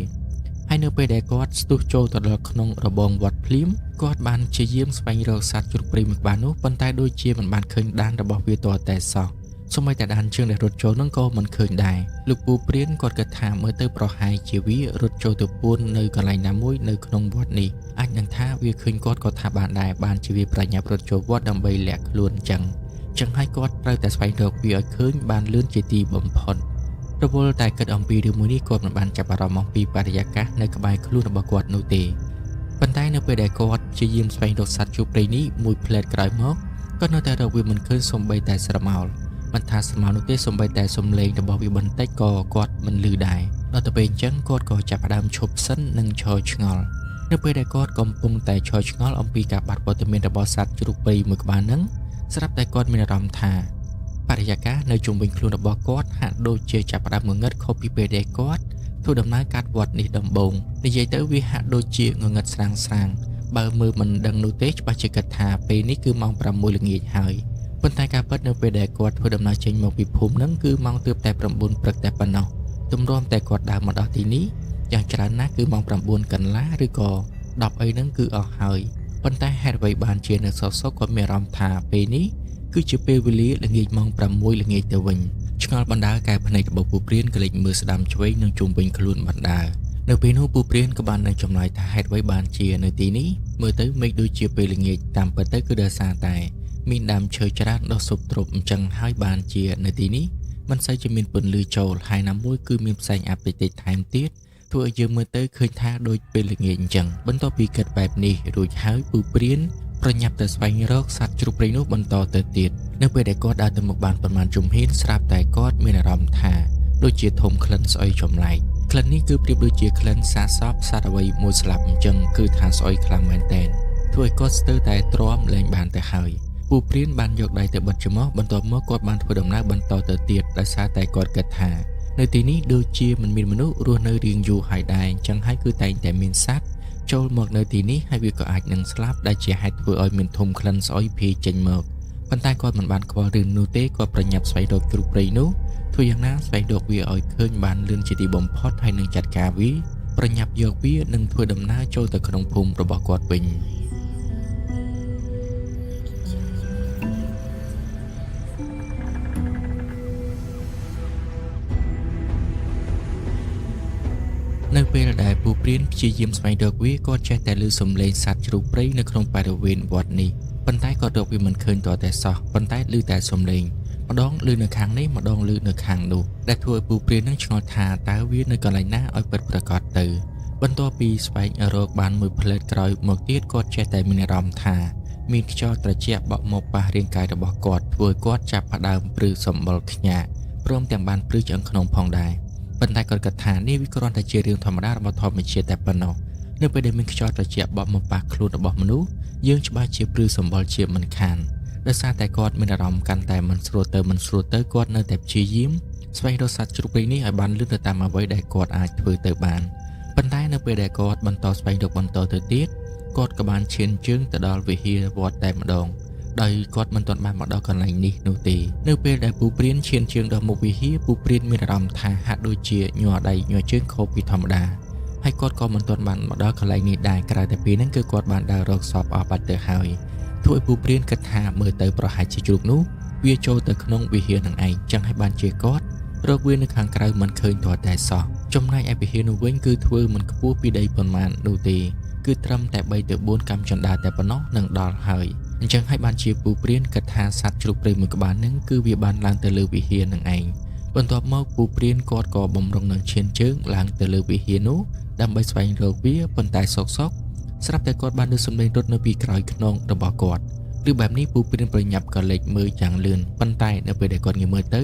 ហើយនៅពេលដែលគាត់ស្ទុះចូលទៅដល់ក្នុងរបងវត្តភ្លាមគាត់បានព្យាយាមស្វែងរកសត្វជ្រូកព្រៃមួយក្បាលនោះប៉ុន្តែដូចជាមិនបានឃើញដានរបស់វាទាល់តែសោះសូម្បីតែដានជើងដែលរត់ចូលនឹងក៏មិនឃើញដែរលោកពូព្រានគាត់គិតថាមើលទៅប្រហែលជាវារត់ចូលទៅពួននៅកន្លែងណាមួយនៅក្នុងវត្តនេះអាចនឹងថាវាឃើញគាត់ក៏ថាបានដែរបានជាវាប្រញាប់រត់ចូលវត្តដើម្បីលាក់ខ្លួនអញ្ចឹងហើយគាត់ត្រូវតែស្វែងរកវាឲ្យឃើញបានលឿនជាទីបំផុតរវល់តែគិតអំពីរឿងមួយនេះគាត់មិនបានចាប់អារម្មណ៍អំពីបរិយាកាសនៅក្បែរខ្លួនរបស់គាត់នោះទេប៉ុន្តែនៅពេលដែលគាត់ព្យាយាមស្វែងរកសត្វជួបព្រៃនេះមួយផ្លែតក្រោយមកគាត់នៅតែរកវាមិនឃើញសូម្បីតែស្រមោលមិនថាស្រមោលនោះទេសូម្បីតែសំឡេងរបស់វាបន្តិចក៏គាត់មិនឮដែរដល់ទៅពេលអញ្ចឹងគាត់ក៏ចាប់ផ្ដើមឈប់សិននិងឈរឆ្ងល់នៅពេលដែលគាត់កំពុងតែឈរឆ្ងល់អំពីការបាត់ព័ត៌មានរបស់សត្វជ្រូកព្រៃមួយក្បាលហ្នឹងស្រាប់តែគាត់មានអារម្មណ៍ថាបរិយាកាសនៅជុំវិញខ្លួនរបស់គាត់ហាក់ដូចជាចាប់ផ្ដើមងងឹតខុសពីពេលដែលគាត់ធ្វើដំណើរកាត់វត្តនេះដំបូងនិយាយទៅវាហាក់ដូចជាងងឹតស្រាងបើមើលមិនដឹងនោះទេច្បាស់ជាគិតថាពេលនេះគឺម៉ោង 6 ល្ងាចហើយប៉ុន្តែការពិតនៅពេលដែលគាត់ធ្វើដំណើរចេញមកពីភូមិហ្នឹងគឺម៉ោងទើបតែ 9 ព្រឹកតែប៉ុណ្ណោះទម្រាំតែគាត់ដើរមកដល់ទីនេះយ៉ាងច្រើនណាស់គឺម៉ោង 9 កន្លះឬក៏ 10 អីហ្នឹងគឺអស់ហើយប៉ុន្តែហេតុអ្វីបានជានៅសុកគាត់មានអារម្មណ៍ថាពេលនេះគឺជាពេលវេលាល្ងាចម៉ោង 6 ល្ងាចទៅវិញឆ្ងល់បណ្ដាកែភ្នែករបស់ពូព្រានក៏លេចមើលស្ដាំឆ្វេងនិងជុំវិញខ្លួនបណ្ដានៅពេលនោះពូព្រានក៏បាននឹងចំណាយថាហេតុអ្វីបានជានៅទីនេះមើលទៅមេឃដូចជាពេលល្ងាចតាមពិតទៅគឺដោយសារតែមានដើមឈើច្រើនដុះស៊ុបទ្រប់អញ្ចឹងហើយបានជានៅទីនេះមិនសូវជាមានពន្លឺចូលហើយណាមួយគឺមានផ្សែងអាប់តិចៗថែមទៀតធ្វើឲ្យយើងមើលទៅឃើញថាដូចពេលល្ងាចអញ្ចឹងបន្ទាប់ពីគិតបែបនេះរួចហើយពូព្រានប្រញាប់ទៅស្វែងរកសត្វជ្រូកព្រៃនោះបន្តទៅទៀតនៅពេលដែលគាត់ដើរទៅមុខបានប្រមាណជំហានស្រាប់តែគាត់មានអារម្មណ៍ថាដូចជាធំក្លិនស្អុយចម្លែកក្លិននេះគឺប្រៀបដូចជាក្លិនសាសពសត្វអ្វីមួយស្លាប់អញ្ចឹងគឺថាស្អុយខ្លាំងមែនទែនធ្វើឲ្យគាត់ស្ទើរតែទ្រាំលែងបានទៅហើយពូព្រានបានយកដៃទៅបិទច្រមុះបន្ទាប់មកគាត់បានធ្វើដំណើរបន្តទៅទៀតដោយសារតែគាត់គិតថា នៅទីនេះដូចជាមិនមានមនុស្សរស់នៅរៀងយូរហើយដែរចឹងហើយគឺតែងតែមានសត្វចូលមកនៅទីនេះហើយវាក៏អាចនឹងស្លាប់ដែលជាហេតុធ្វើឲ្យមានធំក្លិនស្អុយភាយចេញមកប៉ុន្តែគាត់មិនបានខ្វល់រឿងនោះទេគាត់ប្រញាប់ស្វែងរកជ្រូកព្រៃនោះធ្វើយ៉ាងណាស្វែងរកវាឲ្យឃើញបានលឿនជាទីបំផុតហើយនឹងចាត់ការវាប្រញាប់យកវានិងធ្វើដំណើរចូលទៅក្នុងភូមិរបស់គាត់វិញនៅពេលដែលពូព្រានព្យាយាមស្វែងរកវាគាត់ចេះតែឮសំឡេងសត្វជ្រូកព្រៃនៅក្នុងបរិវេណវត្តនេះប៉ុន្តែគាត់រកវាមិនឃើញទាល់តែសោះប៉ុន្តែឮតែសំឡេងម្ដងឮនៅខាងនេះម្ដងឮនៅខាងនោះដែលធ្វើឲ្យពូព្រាននឹងឆ្ងល់ថាតើវានៅកន្លែងណាឲ្យពិតប្រាកដទៅបន្ទាប់ពីស្វែងរកបានមួយផ្លែតក្រោយមកទៀតគាត់ចេះតែមានអារម្មណ៍ថាមានខ្យល់ត្រជាក់បក់មកប៉ះរាងកាយរបស់គាត់ធ្វើឲ្យគាត់ចាប់ផ្ដើមព្រឺសម្បុរខ្ញាក់ព្រមទាំងបានព្រឺឆ្អឹងខ្នងផងដែរប៉ុន្តែគាត់គិតថានេះវាគ្រាន់តែជារឿងធម្មតារបស់ធម្មជាតិតែប៉ុណ្ណោះនៅពេលដែលមានខ្យល់ត្រជាក់បក់មកប៉ះខ្លួនរបស់មនុស្សយើងច្បាស់ជាព្រឺសម្បុរជាមិនខានដោយសារតែគាត់មានអារម្មណ៍កាន់តែមិនស្រួលទៅគាត់នៅតែព្យាយាមស្វែងរកសត្វជ្រូកព្រៃនេះឲ្យបានលឿនទៅតាមអ្វីដែលគាត់អាចធ្វើទៅបានប៉ុន្តែនៅពេលដែលគាត់បន្តស្វែងរកបន្តទៅទៀតគាត់ក៏បានឈានជើងទៅដល់វិហារវត្តតែម្ដងដោយគាត់មិនទាន់បានមកដល់កន្លែងនេះនោះទេនៅពេលដែលពូព្រានឈានជើងដល់មុខវិហារពូព្រានមានអារម្មណ៍ថាហាក់ដូចជាញ័រដៃញ័រជើងខុសពីធម្មតាហើយគាត់ក៏មិនទាន់បានមកដល់កន្លែងនេះដែរក្រៅតែពីហ្នឹងគឺគាត់បានដើររកសពអស់បាត់ទៅហើយធ្វើឲ្យពូព្រានគិតថាមើលទៅប្រហែលជាជ្រូកនោះវាចូលទៅក្នុងវិហារនឹងឯងចឹងហើយបានជាគាត់រកវានៅខាងក្រៅមិនឃើញទាល់តែសោះចំណែកឯវិហារនោះវិញគឺធ្វើមិនខ្ពស់ពីដីប៉ុន្មាននោះទេគឺត្រឹមតែ3ទៅ4កាំចន្តាតែប៉ុណ្ណោះនឹងដល់ហើយអញ្ចឹងហើយបានជាពូព្រានគិតថាសត្វជ្រូកព្រៃមួយក្បាលហ្នឹងគឺវាបានឡើងទៅលើវិហារនឹងឯងបន្ទាប់មកពូព្រានគាត់ក៏បំរុងនឹងឈានជើងឡើងទៅលើវិហារនោះដើម្បីស្វែងរកវាប៉ុន្តែសុកស្រាប់តែគាត់បានឮសំឡេងរត់នៅពីក្រោយខ្នងរបស់គាត់ឬបែបនេះពូព្រានប្រញាប់ក៏លេចមើលយ៉ាងលឿនប៉ុន្តែនៅពេលដែលគាត់ងាកមើលទៅ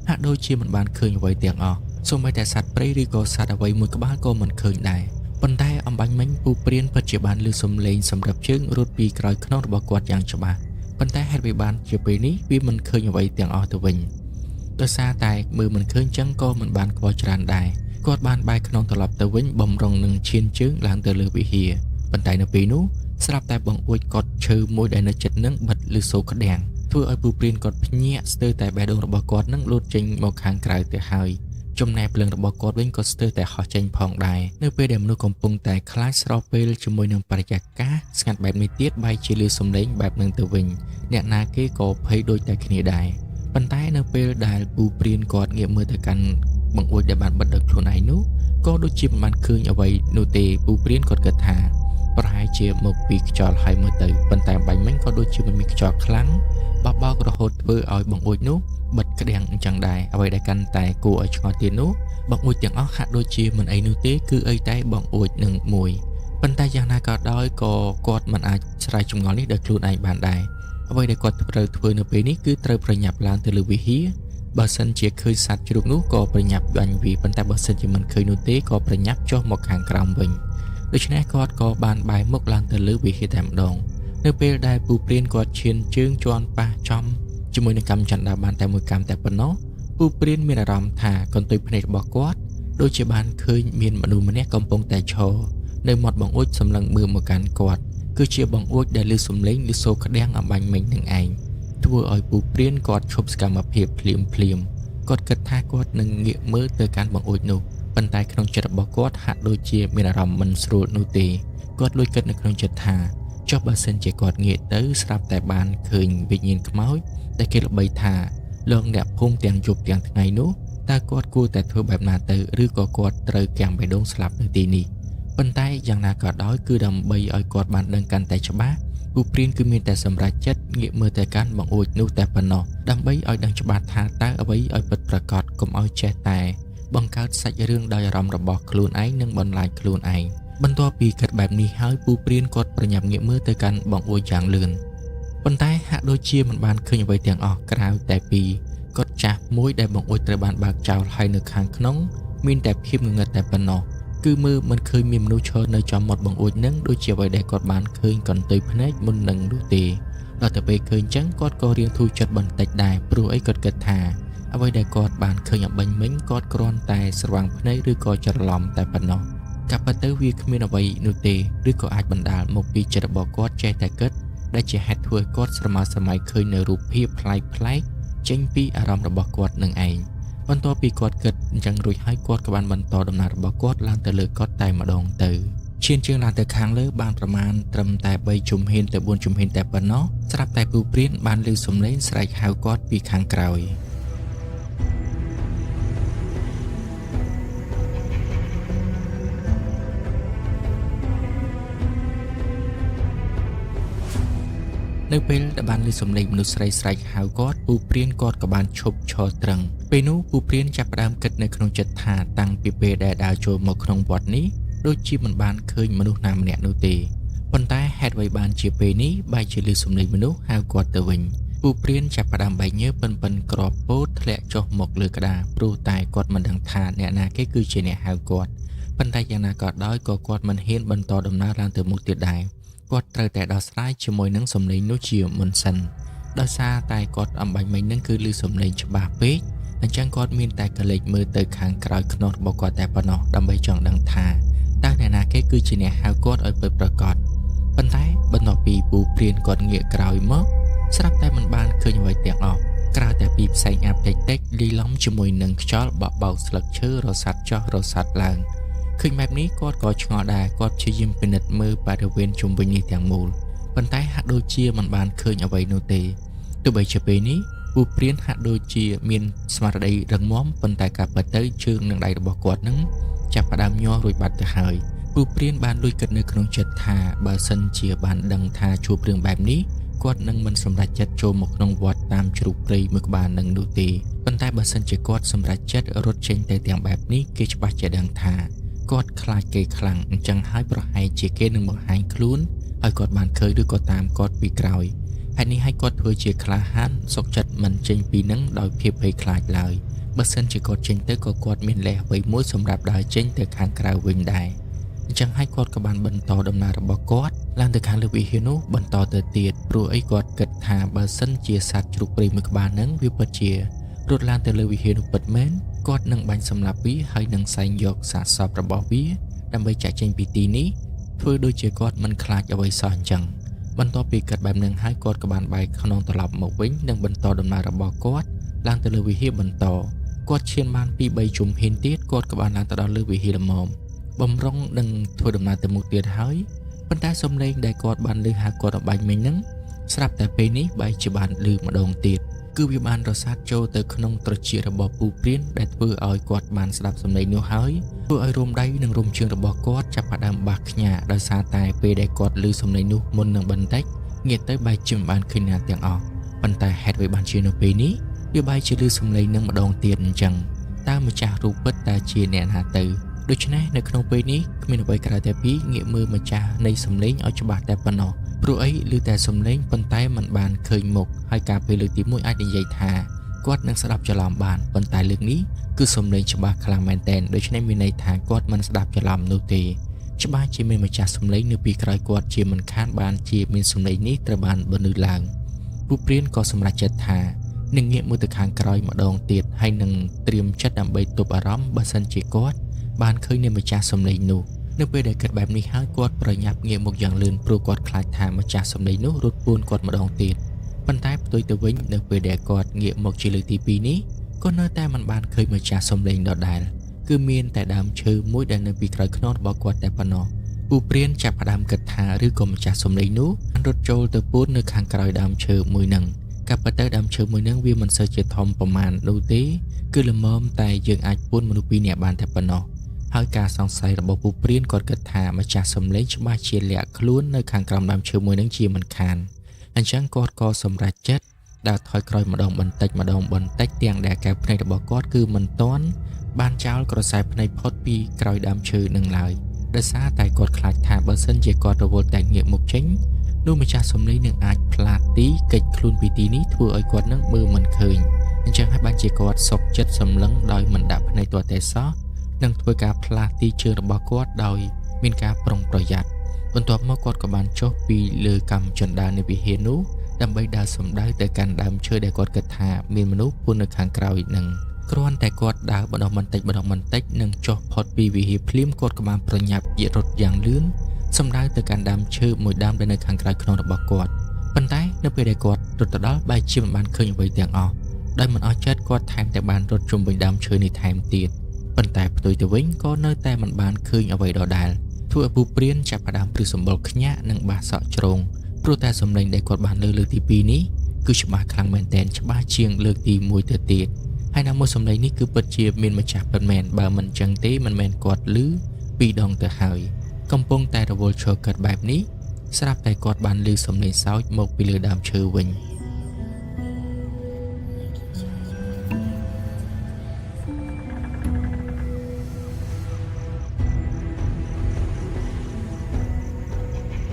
ហាក់ដូចជាមិនបានឃើញអ្វីទាំងអស់សូម្បីតែសត្វព្រៃឬក៏សត្វអ្វីមួយក្បាលក៏មិនឃើញដែរប៉ុន្តែអំបញ្ញមិញពូព្រានពិតជាបានឮសំឡេងសម្រាប់ជើងរត់ពីក្រោយខ្នងរបស់គាត់យ៉ាងច្បាស់ប៉ុន្តែហេតុអ្វីបានជាពេលនេះវាមិនឃើញអ្វីទាំងអស់ទៅវិញដោយសារតែមើលមិនឃើញចឹងក៏មិនបានខ្វល់ច្រើនដែរគាត់បានបែរខ្នងត្រឡប់ទៅវិញបំរុងនឹងឈានជើងឡើងទៅលើវិហារប៉ុន្តែនៅពេលនោះស្រាប់តែបង្អួចកត់ឈើមួយដែលនៅជិតនឹងបិទឬសូរក្តាំងធ្វើឲ្យពូព្រានគាត់ភ្ញាក់ស្ទើរតែបេះដូងរបស់គាត់នឹងលោតចេញមកខាងក្រៅទៅហើយចំណែកភ្លើងរបស់គាត់វិញក៏ស្ទើរតែហោះចេញផងដែរនៅពេលដែលមនុស្សកំពុងតែខ្លាចស្រោពេលជាមួយនឹងបរិយាកាសស្ងាត់បែបនេះទៀតបែរជាលឺសំឡេងបែបនឹងទៅវិញអ្នកណាគេក៏ភ័យដូចតែគ្នាដែរប៉ុន្តែនៅពេលដែលពូព្រានគាត់ងាកមើលទៅកាន់បង្អួចដែលបានបិទដោយខ្លួនឯងនោះក៏ដូចជាមិនបានឃើញអ្វីនោះទេពូព្រានគាត់គិតថាប្រហែលជាមកពីខ្យល់ហើយមើលទៅប៉ុន្តែបាញ់មិញក៏ដូចជាមិនមានខ្យល់ខ្លាំងបោករហូតធ្វើឲ្យបង្អួចនោះបិទក្តាំងអញ្ចឹងដែរអ្វីដែលកាន់តែគួរឲ្យឆ្ងល់ទៀតនោះបង្អួចទាំងអស់ហាក់ដូចជាមិនអីនោះទេគឺអីតែបង្អួចនឹងមួយប៉ុន្តែយ៉ាងណាក៏ដោយក៏គាត់មិនអាចឆ្លើយចម្ងល់នេះដោយខ្លួនឯងបានដែរអ្វីដែលគាត់ត្រូវធ្វើនៅពេលនេះគឺត្រូវប្រញាប់ឡើងទៅលើវិហារបើសិនជាឃើញសត្វជ្រូកនោះក៏ប្រញាប់បាញ់វាប៉ុន្តែបើសិនជាមិនឃើញនោះទេក៏ប្រញាប់ចុះមកខាងក្រោមវិញដូច្នេះគាត់ក៏បានបែរមុខឡើងទៅលើវិហារតែម្ដងនៅពេលដែលពូព្រានគាត់ឈានជើងជន់ប៉ះចំជាមួយនឹងកម្មចន្ទដាបានតែមួយកម្មតែប៉ុណ្ណោះពូព្រានមានអារម្មណ៍ថាកន្ទុយភ្នែករបស់គាត់ដូចជាបានឃើញមានមនុស្សម្នាក់កំពុងតែឈរនៅមាត់បង្អួចសម្លឹងមើលមកកាន់គាត់គឺជាបង្អួចដែលឮសំឡេងឮសូរក្តាំងអំបញ្ញមិញនឹងឯងធ្វើឲ្យពូព្រានគាត់ឈប់សកម្មភាពភ្លាមគាត់គិតថាគាត់នឹងងាកមើលទៅកាន់បង្អួចនោះប៉ុន្តែក្នុងចិត្តរបស់គាត់ហាក់ដូចជាមានអារម្មណ៍មិនស្រួលនោះទេគាត់លួចគិតនៅក្នុងចិត្តថាចុះបើសិនជាគាត់ងាកទៅស្រាប់តែបានឃើញវិញ្ញាណខ្មោចដែលគេល្បីថាលងអ្នកភូមិទាំងយប់ទាំងថ្ងៃនោះតើគាត់គួរតែធ្វើបែបណាទៅឬក៏គាត់ត្រូវគាំងបេះដូងស្លាប់នៅទីនេះប៉ុន្តែយ៉ាងណាក៏ដោយគឺដើម្បីឲ្យគាត់បានដឹងកាន់តែច្បាស់ពូព្រានគឺមានតែសម្រេចចិត្តងាកមើលទៅកាន់បង្អួចនោះតែប៉ុណ្ណោះដើម្បីឲ្យដឹងច្បាស់ថាតើអ្វីឲ្យពិតប្រាកដកុំឲ្យចេះតែបង្កើតសាច់រឿងដោយអារម្មណ៍របស់ខ្លួនឯងនិងបន្លាចខ្លួនឯងបន្ទាប់ពីគិតបែបនេះហើយពូព្រានគាត់ប្រញាប់ងាកមើលទៅកាន់បង្អួចយ៉ាងលឿនប៉ុន្តែហាក់ដូចជាមិនបានឃើញអ្វីទាំងអស់ក្រៅតែពីកត់ចាស់មួយដែលបង្អួចត្រូវបានបើកចោលហើយនៅខាងក្នុងមានតែភាពងងឹតតែប៉ុណ្ណោះគឺមើលមិនឃើញមានមនុស្សឈរនៅចំមាត់បង្អួចនឹងដូចជាអ្វីដែលគាត់បានឃើញកន្ទុយភ្នែកមុននឹងនោះទេដល់តែពេលឃើញចឹងគាត់ក៏រៀងធូរចិត្តបន្តិចដែរព្រោះអីគាត់គិតថាអ អ្វីដែលគាត់បានឃើញអំបញ្ញមិញគាត់គ្រាន់តែស្រវាំងភ្នែកឬក៏ច្រឡំតែប៉ុណ្ណោះកាប់ពិតទៅវាគ្មានអ្វីនោះទេឬក៏អាចបណ្ដាលមកពីចិត្តរបស់គាត់ចេះតែគិតដែលជាហេតុធ្វើឲ្យគាត់ស្រមើស្រមៃឃើញនៅរូបភាពប្លែកៗចេញពីអារម្មណ៍របស់គាត់នឹងឯងបន្ទាប់ពីគាត់គិតអញ្ចឹងរួចហើយគាត់ក៏បានបន្តដំណើររបស់គាត់ឡើងទៅលើកត់តែម្ដងទៅឈានជើងឡើងទៅខាងលើបានប្រមាណត្រឹមតែ3ជំហានទៅ4ជំហានតែប៉ុណ្ណោះស្រាប់តែពូព្រានបានឮសំឡេងស្រែកហៅគាត់ពីខាងក្រោយនៅពេលដែលបានឮសំឡេងមនុស្សស្រីស្រែកហៅគាត់ពូព្រានគាត់ក៏បានឈប់ឈរត្រឹងពេលនោះពូព្រានចាប់ផ្ដើមគិតនៅក្នុងចិត្តថាតាំងពីពេលដែលដើរចូលមកក្នុងវត្តនេះដូចជាមិនបានឃើញមនុស្សណាម្នាក់នោះទេប៉ុន្តែហេតុអ្វីបានជាពេលនេះបែរជាឮសំឡេងមនុស្សហៅគាត់ទៅវិញពូព្រានចាប់ផ្ដើមបែកញើសប៉ិនក្របពោតធ្លាក់ចុះមកលើក្តារព្រោះតែគាត់មិនដឹងថាអ្នកណាគេគឺជាអ្នកហៅគាត់ប៉ុន្តែយ៉ាងណាក៏ដោយក៏គាត់មិនហ៊ានបន្តដំណើរឡើងទៅមុខទៀតដែរគាត់ត្រូវតែដោះស្រាយជាមួយនឹងសំឡេងនោះជាមុនសិនដោយសារតែគាត់អំបញ្ញមិញនឹងគឺឮសំឡេងច្បាស់ពេកអញ្ចឹងគាត់មានតែកលេចមើលទៅខាងក្រោយខ្នងរបស់គាត់តែប៉ុណ្ណោះដើម្បីចង់ដឹងថាតើអ្នកណាគេគឺជាអ្នកហៅគាត់ឲ្យពិតប្រាកដប៉ុន្តែបន្ទាប់ពីពូព្រានគាត់ងាកក្រោយមកស្រាប់តែមិនបានឃើញអ្វីទាំងអស់ក្រៅតែពីផ្សែងអាប់តិចៗលាយឡំជាមួយនឹងខ្យល់បក់បោកស្លឹកឈើរសាត់ចុះរសាត់ឡើងឃើញបែបនេះគាត់ក៏ឆ្ងល់ដែរគាត់ព្យាយាមពិនិត្យមើលបរិវេណជុំវិញនេះទាំងមូលប៉ុន្តែហាក់ដូចជាមិនបានឃើញអ្វីនោះទេទោះបីជាពេលនេះពូព្រានហាក់ដូចជាមានស្មារតីរឹងមាំប៉ុន្តែការពិតទៅជើងនិងដៃរបស់គាត់នឹងចាប់ផ្ដើមញាស់រួចបាត់ទៅហើយពូព្រានបានលួចគិតនៅក្នុងចិត្តថាបើសិនជាបានដឹងថាជួបរឿងបែបនេះគាត់នឹងមិនសម្រេចចិត្តចូលមកក្នុងវត្តតាមជ្រូកព្រៃមួយក្បាលនឹងនោះទេប៉ុន្តែបើសិនជាគាត់សម្រេចចិត្តរត់ចេញទៅទាំងបែបនេះគេច្បាស់ជាដឹងថាគាត់ខ្លាចគេខ្លាំងអញ្ចឹងហើយប្រហែលជាគេនឹងបង្ហាញខ្លួនឲ្យគាត់បានឃើញឬក៏តាមគាត់ពីក្រោយហើយនេះឲ្យគាត់ធ្វើជាក្លាហានសុខចិត្តមិនចេញពីនឹងដោយភាពភ័យខ្លាចឡើយបើសិនជាគាត់ចេញទៅក៏គាត់មានលេសអ្វីមួយសម្រាប់ដើរចេញទៅខាងក្រៅវិញដែរអញ្ចឹងហើយគាត់ក៏បានបន្តដំណើររបស់គាត់ឡើងទៅខាងលើវិហារនោះបន្តទៅទៀតព្រោះអីគាត់គិតថាបើសិនជាសត្វជ្រូកព្រៃមួយក្បាលហ្នឹងវាពិតជារត់ឡើងទៅលើវិហារនោះពិតមែនគាត់នឹងបាញ់សម្លាប់វាហើយនឹងសែងយកសាកសពរបស់វាដើម្បីចាក់ចេញពីទីនេះធ្វើដូចជាគាត់មិនខ្លាចអ្វីសោះអញ្ចឹងបន្ទាប់ពីគិតបែបហ្នឹងហើយគាត់ក៏បានបែកខ្នងត្រឡប់មកវិញនិងបន្តដំណើររបស់គាត់ឡើងទៅលើវិហារបន្តគាត់ឈានបានពី3ជំហានទៀតគាត់ក៏បានឡើងទៅដល់លើវិហារល្មមបំរុងនឹងធ្វើដំណើរទៅមុខទៀតហើយប៉ុន្តែសំឡេងដែលគាត់បានឮហៅគាត់អំបញ្ញមិញហ្នឹងស្រាប់តែពេលនេះបែរជាបានឮម្ដងទៀតគឺវាបានរសាត់ចូលទៅក្នុងត្រចៀករបស់ពូព្រានដែលធ្វើឲ្យគាត់បានស្ដាប់សំឡេងនោះហើយធ្វើឲ្យរោមដៃនិងរោមជើងរបស់គាត់ចាប់ផ្ដើមបាក់ខ្ញាដោយសារតែពេលដែលគាត់ឮសំឡេងនោះមុននឹងបន្តិចងាកទៅបែរជាមិនបានឃើញណាទាំងអស់ប៉ុន្តែហេតុអ្វីបានជានៅពេលនេះវាបែរជាឮសំឡេងនឹងម្ដងទៀតអញ្ចឹងតើម្ចាស់រូបពិតតើជាអ្នកណាទៅដូច្នេះនៅក្នុងពេលនេះគ្មានអ្វីក្រៅតែពីងាកមើលម្ចាស់នៃសំឡេងឲ្យច្បាស់តែប៉ុណ្ណោះព្រោះអីឮតែសំឡេងប៉ុន្តែមិនបានឃើញមុខហើយការពេលលើកទី1អាចនិយាយថាគាត់នឹងស្ដាប់ច្រឡំបានប៉ុន្តែលើកនេះគឺសំឡេងច្បាស់ខ្លាំងមែនទែនដូច្នេះមានន័យថាគាត់មិនស្ដាប់ច្រឡំនោះទេច្បាស់ជាមានម្ចាស់សំឡេងនៅពីក្រោយគាត់ជាមិនខានបានជាមានសំឡេងនេះត្រូវបានបន្លឺឡើងពូព្រានក៏សម្រេចចិត្តថានឹងងាកមើលទៅខាងក្រោយម្ដងទៀតហើយនឹងត្រៀមចិត្តដើម្បីទប់អារម្មណ៍បើសិនជាគាត់បានឃើញនៅម្ចាស់សំឡេងនោះនៅពេលដែលគិតបែបនេះហើយគាត់ប្រញាប់ងាកមកយ៉ាងលឿនព្រោះគាត់ខ្លាចថាម្ចាស់សំឡេងនោះរត់ពួនគាត់ម្ដងទៀតប៉ុន្តែផ្ទុយទៅវិញនៅពេលដែលគាត់ងាកមកជាលើកទី2នេះក៏នៅតែមិនបានឃើញម្ចាស់សំឡេងដដែលគឺមានតែដើមឈើមួយដែលនៅពីក្រោយខ្នងរបស់គាត់តែប៉ុណ្ណោះពូព្រានចាប់ផ្ដើមគិតថាឬក៏ម្ចាស់សំឡេងនោះបានរត់ចូលទៅពួននៅខាងក្រោយដើមឈើមួយហ្នឹងកាប់ទៅដើមឈើមួយហ្នឹងវាមិនសូវជាធំប្រមាណនោះទេគឺល្មមតែយើងអាចពួនមនុស្ស2នាក់បានតែប៉ុណ្ណោះហើយការសង្ស័យរបស់ពូព្រានគាត់គិតថាម្ចាស់សំឡេងច្បាស់ជាលាក់ខ្លួននៅខាងក្រោមដើមឈើមួយហ្នឹងជាមិនខានអញ្ចឹងគាត់ក៏សម្រេចចិត្តដើរថយក្រោយម្ដងបន្តិចទាំងដែលកែវភ្នែករបស់គាត់គឺមិនទាន់បានចោលក្រសែភ្នែកផុតពីក្រោយដើមឈើនឹងឡើយដោយសារតែគាត់ខ្លាចថាបើសិនជាគាត់រវល់តែងាកមុខចេញនោះម្ចាស់សំឡេងនឹងអាចផ្លាតទីកិច្ចខ្លួនពីទីនេះធ្វើឲ្យគាត់នឹងមើលមិនឃើញអញ្ចឹងហើយបានជាគាត់សុកចិត្តសម្លឹងដោយមិនដាក់ភ្នែកទាល់តែសោះនឹងធ្វើការផ្លាស់ទីជើងរបស់គាត់ដោយមានការប្រុងប្រយ័ត្នបន្ទាប់មកគាត់ក៏បានចុះពីលើកម្មជណ្ដើរនៃវិហារនោះ ដើម្បីដើរសំដៅទៅកាន់ដើមឈើដែលគាត់គិតថាមានមនុស្សពូននៅខាងក្រោយនឹងគ្រាន់តែគាត់ដើរបន្តិចនិងចុះផុតពីវិហារភ្លាមគាត់ក៏បានប្រញាប់យាករត់យ៉ាងលឿនសំដៅទៅកាន់ដើមឈើមួយដើមដែលនៅខាងក្រោយខ្នងរបស់គាត់ប៉ុន្តែនៅពេលដែលគាត់រត់ទៅដល់បែរជាមិនបានឃើញអ្វីទាំងអស់ដោយមិនអស់ចិត្តគាត់ថែមទាំងបានរត់ជុំវិញដើមឈើនេះថែមទៀតប៉ុន្តែផ្ទុយទៅវិញក៏នៅតែមិនបានឃើញអ្វីដដែលធ្វើឲ្យពូព្រានចាប់ផ្ដើមព្រឹសសម្បុរខ្ញាក់និងបាសសក់ជ្រងព្រោះតែសំឡេងដែលគាត់បានលើកទី2នេះគឺច្បាស់ខ្លាំងមែនទែនច្បាស់ជាងលើកទី1ទៅទៀតហើយនៅមួយសំឡេងនេះគឺពិតជាមានម្ចាស់ពិតមែនបើមិនចឹងទេមិនមែនគាត់ឮ2ដងទៅហើយកំពុងតែរវល់ឈរកាត់បែបនេះស្រាប់តែគាត់បានឮសំឡេងសើចមកពីលើដើមឈើវិញ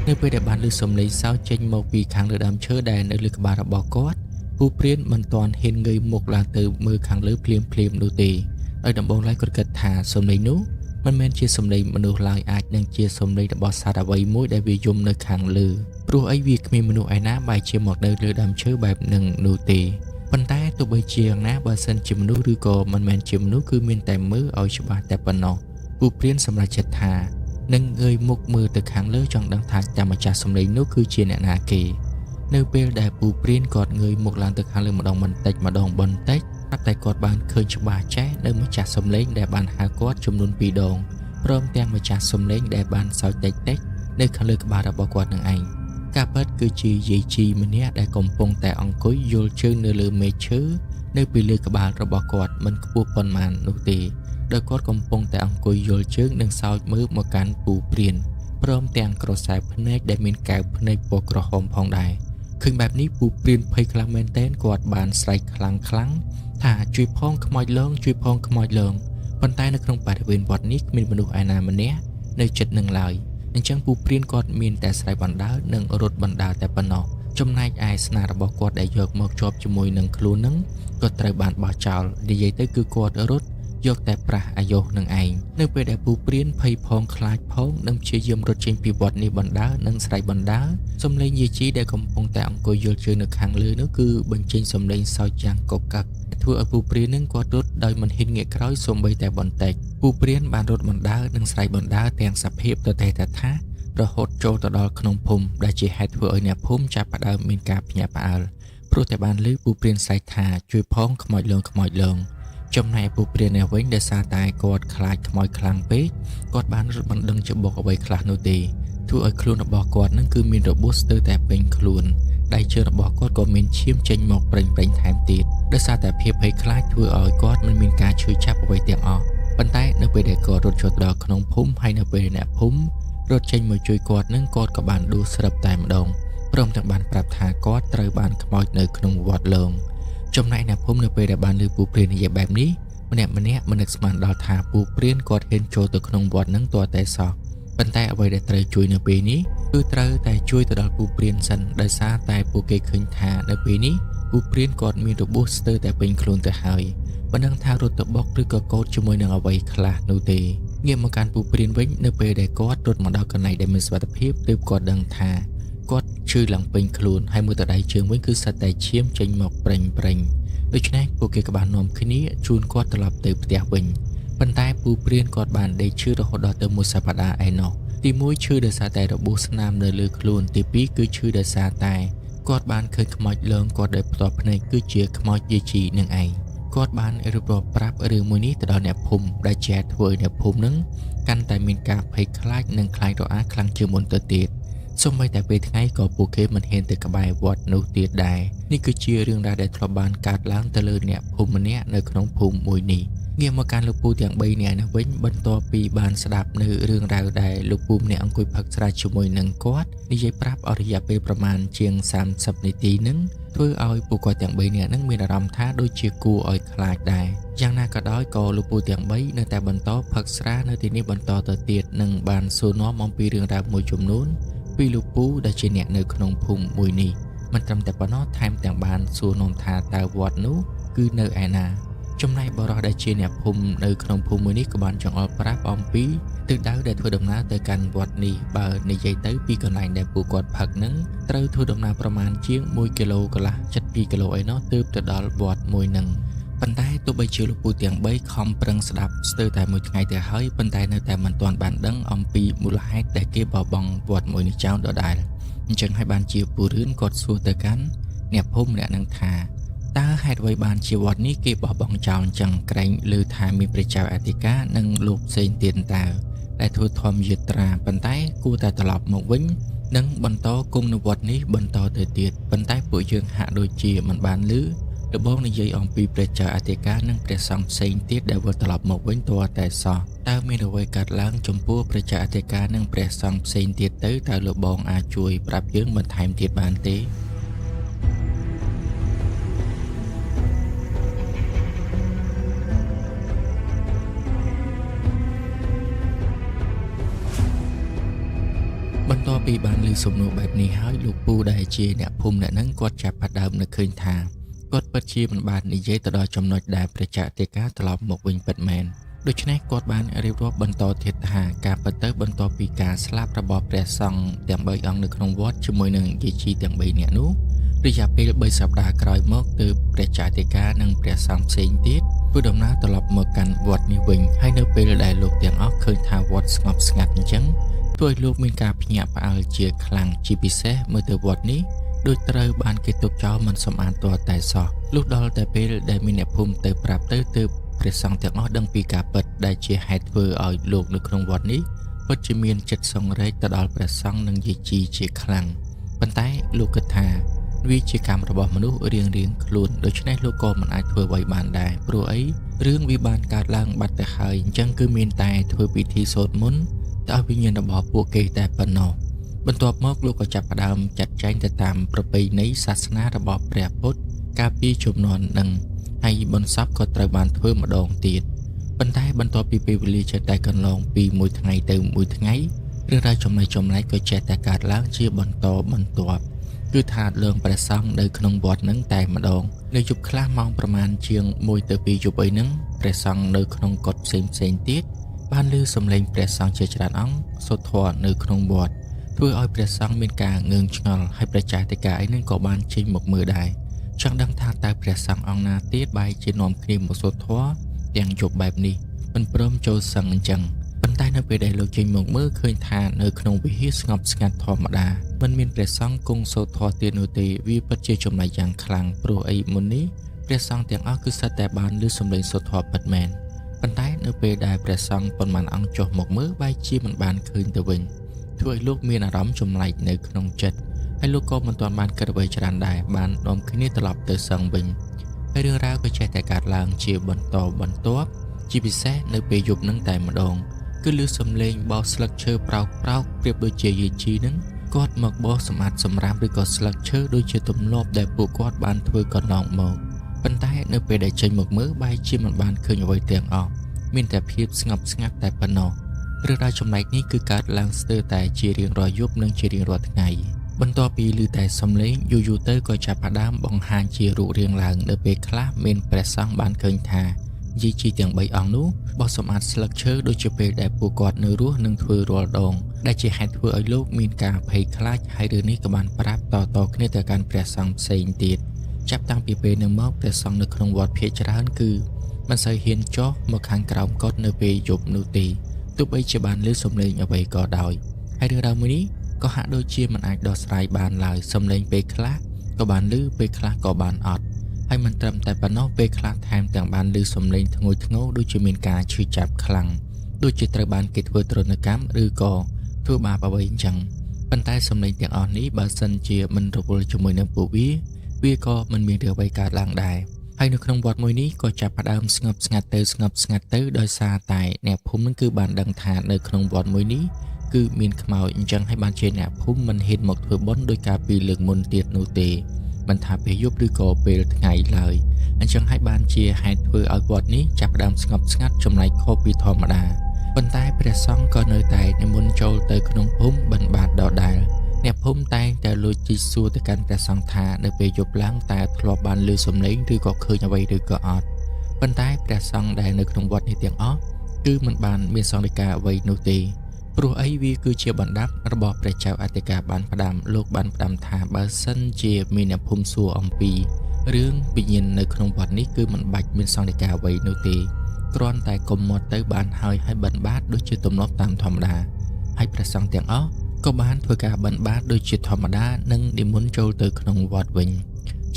នៅពេលដែលបានឮសំឡេងសើចចេញមកពីខាងលើដើមឈើដែលនៅលើក្បាលរបស់គាត់ពូព្រានមិនទាន់ហ៊ានងើយមុខឡើងទៅមើលខាងលើភ្លាមនោះទេដោយដំបូងឡើយគាត់គិតថាសំឡេងនោះមិនមែនជាសំឡេងមនុស្សឡើយអាចនឹងជាសំឡេងរបស់សត្វអ្វីមួយដែលវាយំនៅខាងលើព្រោះអីវាគ្មានមនុស្សឯណាបែរជាមកនៅលើដើមឈើបែបនឹងនោះទេប៉ុន្តែទោះបីជាយ៉ាងណាបើសិនជាមនុស្សឬក៏មិនមែនជាមនុស្សគឺមានតែមើលឲ្យច្បាស់តែប៉ុណ្ណោះពូព្រានសម្រេចចិត្តថានឹងងើយមុខមើលទៅខាងលើចង់ដឹងថាតែម្ចាស់សំឡេងនោះគឺជាអ្នកណាគេនៅពេលដែលពូព្រានគាត់ងើយមុខឡើងទៅខាងលើម្ដងបន្តិចតែគាត់បានឃើញច្បាស់ចេះនៅម្ចាស់សំឡេងដែលបានហៅគាត់ចំនួន2ដងព្រមទាំងម្ចាស់សំឡេងដែលបានសើចតិចនៅខាងលើក្បាលរបស់គាត់នឹងឯងការពិតគឺជាយាយជីម្នាក់ដែលកំពុងតែអង្គុយយល់ជើងនៅលើមេឈើនៅពីលើក្បាលរបស់គាត់មិនខ្ពស់ប៉ុន្មាននោះទេដោយគាត់កំពុងតែអង្គុយយល់ជើងនិងសើចមើលមកកាន់ពូព្រានព្រមទាំងក្រសែភ្នែកដែលមានកែវភ្នែកពណ៌ក្រហមផងដែរឃើញបែបនេះពូព្រានភ័យខ្លាំងមែនទែនគាត់បានស្រែកខ្លាំងថាជួយផងខ្មោចលងប៉ុន្តែនៅក្នុងបរិវេណវត្តនេះគ្មានមនុស្សឯណាម្នាក់នៅជិតនឹងឡើយអញ្ចឹងពូព្រានគាត់មានតែស្រែកបណ្ដើរនិងរត់បណ្ដើរតែប៉ុណ្ណោះចំណែកឯស្នារបស់គាត់ដែលយកមកជាប់ជាមួយនឹងខ្លួននឹងក៏ត្រូវបានបោះចោលនិយាយទៅគឺគាត់រត់យកតែប្រាស់អាយុនឹងឯងនៅពេលដែលពូព្រានភ័យផងខ្លាចផងនិងព្យាយាមរត់ចេញពីវត្តនេះបណ្ដើរនិងស្រែកបណ្ដើរសំឡេងយាយជីដែលកំពុងតែអង្គុយយល់ជើងនៅខាងលើនោះគឺបញ្ចេញសំឡេងសើចយ៉ាងកកកធ្វើឲ្យពូព្រាននឹងគាត់រត់ដោយមិនហ៊ានងាកក្រោយសូម្បីតែបន្តិចពូព្រានបានរត់បណ្ដើរនិងស្រែកបណ្ដើរទាំងសភាពទទេថារហូតចូលទៅដល់ក្នុងភូមិដែលជាហេតុធ្វើឲ្យអ្នកភូមិចាប់ផ្ដើមមានការភ្ញាក់ផ្អើលព្រោះតែបានឮពូព្រានស្រែកថាជួយផងខ្មោចលងចំណែកពូព្រាននេះវិញដោយសារតែគាត់ខ្លាចខ្មោចខ្លាំងពេកគាត់បានរត់មិនដឹងច្បុកអ្វីខ្លះនោះទេធ្វើឲ្យខ្លួនរបស់គាត់នឹងគឺមានរបួសស្ទើរតែពេញខ្លួនដៃជើងរបស់គាត់ក៏មានឈាមចេញមកប្រេងថែមទៀតដោយសារតែភាពភ័យខ្លាចធ្វើឲ្យគាត់មិនមានការឈឺចាប់អ្វីទាំងអស់ប៉ុន្តែនៅពេលដែលគាត់រត់ចូលដល់ក្នុងភូមិហើយនៅពេលអ្នកភូមិរត់ចេញមកជួយគាត់នឹងគាត់ក៏បានដួលស្រាប់តែម្ដងព្រមទាំងបានប្រាប់ថាគាត់ត្រូវបានខ្មោចនៅក្នុងវត្តលងចំណែកអ្នកភូមិនៅពេលដែលបានឮពូព្រាននិយាយបែបនេះម្នាក់មិននឹកស្មានដល់ថាពូព្រានគាត់ហ៊ានចូលទៅក្នុងវត្តនឹងទាល់តែសោះប៉ុន្តែអ្វីដែលត្រូវជួយនៅពេលនេះគឺត្រូវតែជួយទៅដល់ពូព្រានសិនដោយសារតែពួកគេឃើញថានៅពេលនេះពូព្រានគាត់មានរបួសស្ទើរតែពេញខ្លួនទៅហើយមិនដឹងថារត់ទៅបុកឬក៏កោតជាមួយនឹងអ្វីខ្លះនោះទេងាកមកកាន់ពូព្រានវិញនៅពេលដែលគាត់រត់មកដល់កន្លែងដែលមានសុវត្ថិភាពទើបគាត់ដឹងថាគាត់ឈឺឡើងពេញខ្លួនហើយមើលទៅដៃជើងវិញគឺសិតតែឈាមចេញមកប្រេងដូច្នេះពួកគេក៏បាននាំគ្នាជូនគាត់ត្រឡប់ទៅផ្ទះវិញប៉ុន្តែពូព្រានគាត់បានដេកឈឺរហូតដល់ទៅមួយសប្តាហ៍ឯណោះទី1ឈឺដោយសារតែរបួសស្នាមនៅលើខ្លួនទី2គឺឈឺដោយសារតែគាត់បានឃើញខ្មោចលងគាត់ដោយផ្ទាល់ភ្នែកគឺជាខ្មោចយាយជីនឹងឯងគាត់បានរៀបរាប់ប្រាប់រឿងមួយនេះទៅដល់អ្នកភូមិដែលជាធ្វើឲ្យអ្នកភូមិនឹងកាន់តែមានការភ័យខ្លាចនិងខ្លាចរអាខ្លាំងជាងមុនទៅទៀតសូម្បីតែពេលថ្ងៃក៏ពួកគេមិនហ៊ានទៅក្បែរវត្តនោះទៀតដែរនេះគឺជារឿងរ៉ាវដែលធ្លាប់បានកើតឡើងទៅលើអ្នកភូមិម្នាក់នៅក្នុងភូមិមួយនេះងាកមកកាន់លោកពូទាំង3នាក់នេះវិញបន្ទាប់ពីបានស្ដាប់នៅរឿងរ៉ាវដែលលោកពូម្នាក់អង្គុយផឹកស្រាជាមួយនឹងគាត់និយាយប្រាប់អរិយាពេលប្រមាណជាង30នាទីនឹងធ្វើឲ្យពួកគាត់ទាំង3នាក់នឹងមានអារម្មណ៍ថាដូចជាគួរឲ្យខ្លាចដែរយ៉ាងណាក៏ដោយក៏លោកពូទាំង3នៅតែបន្តផឹកស្រានៅទីនេះបន្តទៅទៀតនិងបានសួរនាំអំពីរឿងរ៉ាវមួយចំនួនពីលោកពូដែលជាអ្នកនៅក្នុងភូមិមួយនេះមិនត្រឹមតែប៉ុណ្ណោះថែមទាំងបានសួរនាំថាតើវត្តនោះគឺនៅឯណា ចំណែកបរិះដែលជាអ្នកភូមិនៅក្នុងភូមិមួយនេះក៏បានចង្អុលប្រាប់អំពីទិសដៅដែលធ្វើដំណើរទៅកាន់វត្តនេះបើនិយាយទៅពីកន្លែងដែលពួកគាត់ផឹកនឹងត្រូវធ្វើដំណើរប្រមាណជាង1គីឡូកន្លះចិត្ត2គីឡូអីនោះទើបទៅដល់វត្តមួយនឹងប៉ុន្តែទោះបីជាលោកពូទាំង3ខំប្រឹងស្ដាប់ស្ទើរតែមួយថ្ងៃទៅហើយប៉ុន្តែនៅតែមិនទាន់បានដឹងអំពីមូលហេតុដែលគេបោះបង់វត្តមួយនេះចោលដដែលអញ្ចឹងហើយបានជាពូរឿនគាត់សួរទៅកាន់អ្នកភូមិម្នាក់នឹងថាតើហេតុអ្វីបានជាវត្តនេះគេបោះបង់ចោលអញ្ចឹងក្រែងឮថាមានព្រះចៅអធិការនិងលោកផ្សេងទៀតតើដែលធ្វើធម្មយាត្រាប៉ុន្តែគួរតែត្រឡប់មកវិញនិងបន្តគង់នៅវត្តនេះបន្តទៅទៀតប៉ុន្តែពួកយើងហាក់ដូចជាមិនបានឮលបងនិយាយអំពីព្រះចៅអធិការនិងព្រះសង្ឃផ្សេងទៀតដែលវិលត្រឡប់មកវិញទាល់តែសោះតើមានអ្វីកើតឡើងចំពោះព្រះចៅអធិការនិងព្រះសង្ឃផ្សេងទៀតទៅតើលបងអាចជួយប្រាប់យើងបន្ថែមទៀតបានទេបន្ទាប់ពីបានឮសំណួរបែបនេះហើយលោកពូដែលជាអ្នកភូមិអ្នកហ្នឹងគាត់ចាប់ផ្ដើមនឹកឃើញថាគាត់ពិតជាមិនបាននិយាយទៅដល់ចំណុចដែលព្រះចៅអធិការត្រឡប់មកវិញពិតមែនដូច្នេះគាត់បានរៀបរាប់បន្តទៀតថាការពិតទៅបន្ទាប់ពីការស្លាប់របស់ព្រះសង្ឃទាំង3អង្គនៅក្នុងវត្តជាមួយនឹងយាយជីទាំង3នាក់នោះរយៈពេល3សប្តាហ៍ក្រោយមកទើបព្រះចៅអធិការនិងព្រះសង្ឃផ្សេងទៀតធ្វើដំណើរត្រឡប់មកកាន់វត្តនេះវិញហើយនៅពេលដែលលោកទាំងអស់ឃើញថាវត្តស្ងប់ស្ងាត់អញ្ចឹងធ្វើឲ្យលោកមានការភ្ញាក់ផ្អើលជាខ្លាំងជាពិសេសមើលទៅវត្តនេះដូចត្រូវបានគេទុកចោលមិនសម្អាតទាល់តែសោះលុះដល់តែពេលដែលមានអ្នកភូមិទៅប្រាប់ទៅទើបព្រះសង្ឃទាំងអស់ដឹងពីការពិតដែលជាហេតុធ្វើឲ្យលោកនៅក្នុងវត្តនេះពិតជាមានចិត្តសង្រេងទៅដល់ព្រះសង្ឃនិងយាយជីជាខ្លាំងប៉ុន្តែលោកគិតថាវាជាកម្មរបស់មនុស្សរៀងខ្លួនដូច្នេះលោកក៏មិនអាចធ្វើអ្វីបានដែរព្រោះអីរឿងវាបានកើតឡើងបាត់ទៅហើយអញ្ចឹងគឺមានតែធ្វើពិធីសូត្រមន្តទៅឲ្យវិញ្ញាណរបស់ពួកគេតែប៉ុណ្ណោះបន្ទាប់មកលោកក៏ចាប់ផ្ដើមចាត់ចែងទៅតាមប្រពៃណីសាសនារបស់ព្រះពុទ្ធកាលពីជំនាន់នឹងហើយបុណ្យសពក៏ត្រូវបានធ្វើម្ដងទៀតប៉ុន្តែបន្ទាប់ពីពេលវេលាចេះតែកន្លងពីមួយថ្ងៃទៅមួយថ្ងៃរឿងរ៉ាវចំណែកក៏ចេះតែកើតឡើងជាបន្តបន្ទាប់គឺថាលើងព្រះសង្ឃនៅក្នុងវត្តនឹងតែម្ដងនៅយប់ខ្លះម៉ោងប្រមាណជាង1ទៅ2យប់អីហ្នឹងព្រះសង្ឃនៅក្នុងកុដិផ្សេងទៀតបានឮសំឡេងព្រះសង្ឃជាច្រើនអង្គសូត្រធម៌នៅក្នុងវត្តធ្វើឲ្យព្រះសង្ឃមានការងឿងឆ្ងល់ហើយព្រះចៅអធិការឯនឹងក៏បានចេញមកមើលដែរចង់ដឹងថាតើព្រះសង្ឃអង្គណាទៀតបែរជានាំគ្នាមកសូត្រធម៌ទាំងយប់បែបនេះមិនព្រមចូលសឹងអញ្ចឹងប៉ុន្តែនៅពេលដែលលោកចេញមកមើលឃើញថានៅក្នុងវិហារស្ងប់ស្ងាត់ធម្មតាមិនមានព្រះសង្ឃគង់សូត្រធម៌ទៀតនោះទេវាពិតជាចំណែកយ៉ាងខ្លាំងព្រោះអីមុននេះព្រះសង្ឃទាំងអស់គឺសិតតែបានឮសំឡេងសូត្រធម៌ពិតមែនប៉ុន្តែនៅពេលដែលព្រះសង្ឃប៉ុន្មានអង្គចុះមកមើលបែរជាមិនបានឃើញទៅវិញធ្វើឲ្យលោកមានអារម្មណ៍ចម្លែកនៅក្នុងចិត្តហើយលោកក៏មិនទាន់បានគិតអ្វីច្រើនដែរបាននាំគ្នាត្រឡប់ទៅសឹងវិញហើយរឿងរ៉ាវក៏ចេះតែកើតឡើងជាបន្តបន្ទាប់ជាពិសេសនៅពេលយប់នឹងតែម្ដងគឺឮសំឡេងបោសស្លឹកឈើប្រោកប្រៀបដូចជាយាយជីនឹងគាត់មកបោសសម្អាតសម្រាមឬក៏ស្លឹកឈើដូចជាទម្លាប់ដែលពួកគាត់បានធ្វើកន្លងមកប៉ុន្តែនៅពេលដែលចេញមកមើលបែរជាមិនបានឃើញអ្វីទាំងអស់មានតែភាពស្ងប់ស្ងាត់តែប៉ុណ្ណោះរឿងរ៉ាវចំណែកនេះគឺកើតឡើងស្ទើរតែជារៀងរាល់យប់និងជារៀងរាល់ថ្ងៃបន្ទាប់ពីឮតែសំឡេងយូរទៅក៏ចាប់ផ្ដើមបង្ហាញជារូបរាងឡើងនៅពេលខ្លះមានព្រះសង្ឃបានឃើញថាយាយជីទាំង3អង្គនោះបោះសម្អាតស្លឹកឈើដូចជាពេលដែលពួកគាត់នៅរស់នឹងធ្វើរាល់ដងដែលជាហេតុធ្វើឲ្យលោកមានការភ័យខ្លាចហើយរឿងនេះក៏បានប្រាប់តគ្នាទៅកាន់ព្រះសង្ឃផ្សេងទៀតចាប់តាំងពីពេលនោះមកព្រះសង្ឃនៅក្នុងវត្តភាគច្រើនគឺមិនសូវហ៊ានចុះមកខាងក្រោមកុដិនៅពេលយប់នោះទេទោះបីជាបានឮសំឡេងអ្វីក៏ដោយហើយរឿងរ៉ាវមួយនេះក៏ហាក់ដូចជាមិនអាចដោះស្រាយបានឡើយសំឡេងពេលខ្លះក៏បានឮពេលខ្លះក៏បានអត់ហើយមិនត្រឹមតែប៉ុណ្ណោះពេលខ្លះថែមទាំងបានឮសំឡេងធ្ងន់ធ្ងរដូចជាមានការឈឺចាប់ខ្លាំងដូចជាត្រូវបានគេធ្វើទរណកម្មឬក៏ធ្វើបាបអ្វីអញ្ចឹងប៉ុន្តែសំឡេងទាំងអស់នេះបើសិនជាមិនរវល់ជាមួយនឹងពួកវាក៏មិនមានរឿងអ្វីកើតឡើងដែរហើយនៅក្នុងវត្តមួយនេះក៏ចាប់ផ្ដើមស្ងប់ស្ងាត់ទៅដោយសារតែអ្នកភូមិនឹងគឺបានដឹងថានៅក្នុងវត្តមួយនេះគឺមានខ្មោចអញ្ចឹងហើយបានជាអ្នកភូមិមិនហ៊ានមកធ្វើបុណ្យដោយការពីលើកមុនទៀតនោះទេមិនថាពេលយប់ឬក៏ពេលថ្ងៃឡើយអញ្ចឹងហើយបានជាហេតុធ្វើឲ្យវត្តនេះចាប់ផ្ដើមស្ងប់ស្ងាត់ចម្លែកខុសពីធម្មតាប៉ុន្តែព្រះសង្ឃក៏នៅតែនិមន្តចូលទៅក្នុងភូមិបិណ្ឌបាតដដែលអ្នកភូមិតែងតែលួចជីកសួរទៅកាន់ព្រះសង្ឃថានៅពេលយប់ឡើងតើធ្លាប់បានឮសំឡេងឬក៏ឃើញអ្វីឬក៏អត់ ប ប៉ុន្តែព្រះសង្ឃដែលនៅក្នុងវត្តនេះទាំងអស់គឺមិនបានមានសង្ឃដីកាអ្វីនោះទេព្រោះអីវាគឺជាបណ្ដាប់របស់ព្រះចៅអធិការបានផ្ដាំលោកបានផ្ដាំថាបើសិនជាមានអ្នកភូមិសួរអំពីរឿងវិញ្ញាណនៅក្នុងវត្តនេះគឺមិនបាច់មានសង្ឃដីកាអ្វីនោះទេគ្រាន់តែកុំមកទៅបានហើយបិណ្ឌបាតដូចជាទំនាប់តាមធម្មតាហើយព្រះសង្ឃទាំងអស់ក៏បានធ្វើការបិណ្ឌបាតដូចជាធម្មតានិងនិមន្តចូលទៅក្នុងវត្តវិញ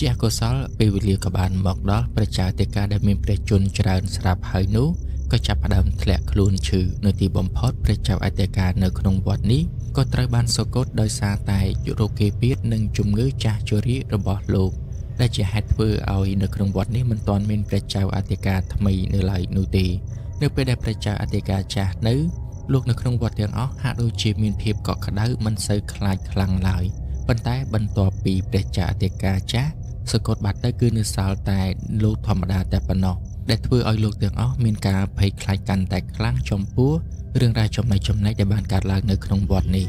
ជាអកុសលពេលវេលាក៏បានមកដល់ព្រះចៅអធិការដែលមានព្រះជន្មច្រើនស្រាប់ហើយនោះក៏ចាប់ផ្ដើមធ្លាក់ខ្លួនឈឺនៅទីបំផុតព្រះចៅអធិការនៅក្នុងវត្តនេះក៏ត្រូវបានសគត់ដោយសារតែរោគគេពាតនិងជំងឺចាស់ជរារបស់លោកដែលជាហេតុធ្វើឲ្យនៅក្នុងវត្តនេះមិនទាន់មានព្រះចៅអធិការថ្មីនៅឡើយនោះទេនៅពេលដែលព្រះចៅអធិការចាស់នៅលោកនៅក្នុងវត្តទាំងអស់ហាក់ដូចជាមានភាពកក់ក្ដៅមិនសូវខ្លាចខ្លាំងឡើយប៉ុន្តែបន្ទាប់ពីព្រះចៅអធិការចាស់សគត់បាត់ទៅគឺនៅសល់តែលោកធម្មតាតែប៉ុណ្ណោះដែលធ្វើឲ្យលោកទាំងអស់មានការភ័យខ្លាចកាន់តែខ្លាំងចំពោះរឿងរ៉ាវចំណែកដែលបានកើតឡើងនៅក្នុងវត្តនេះ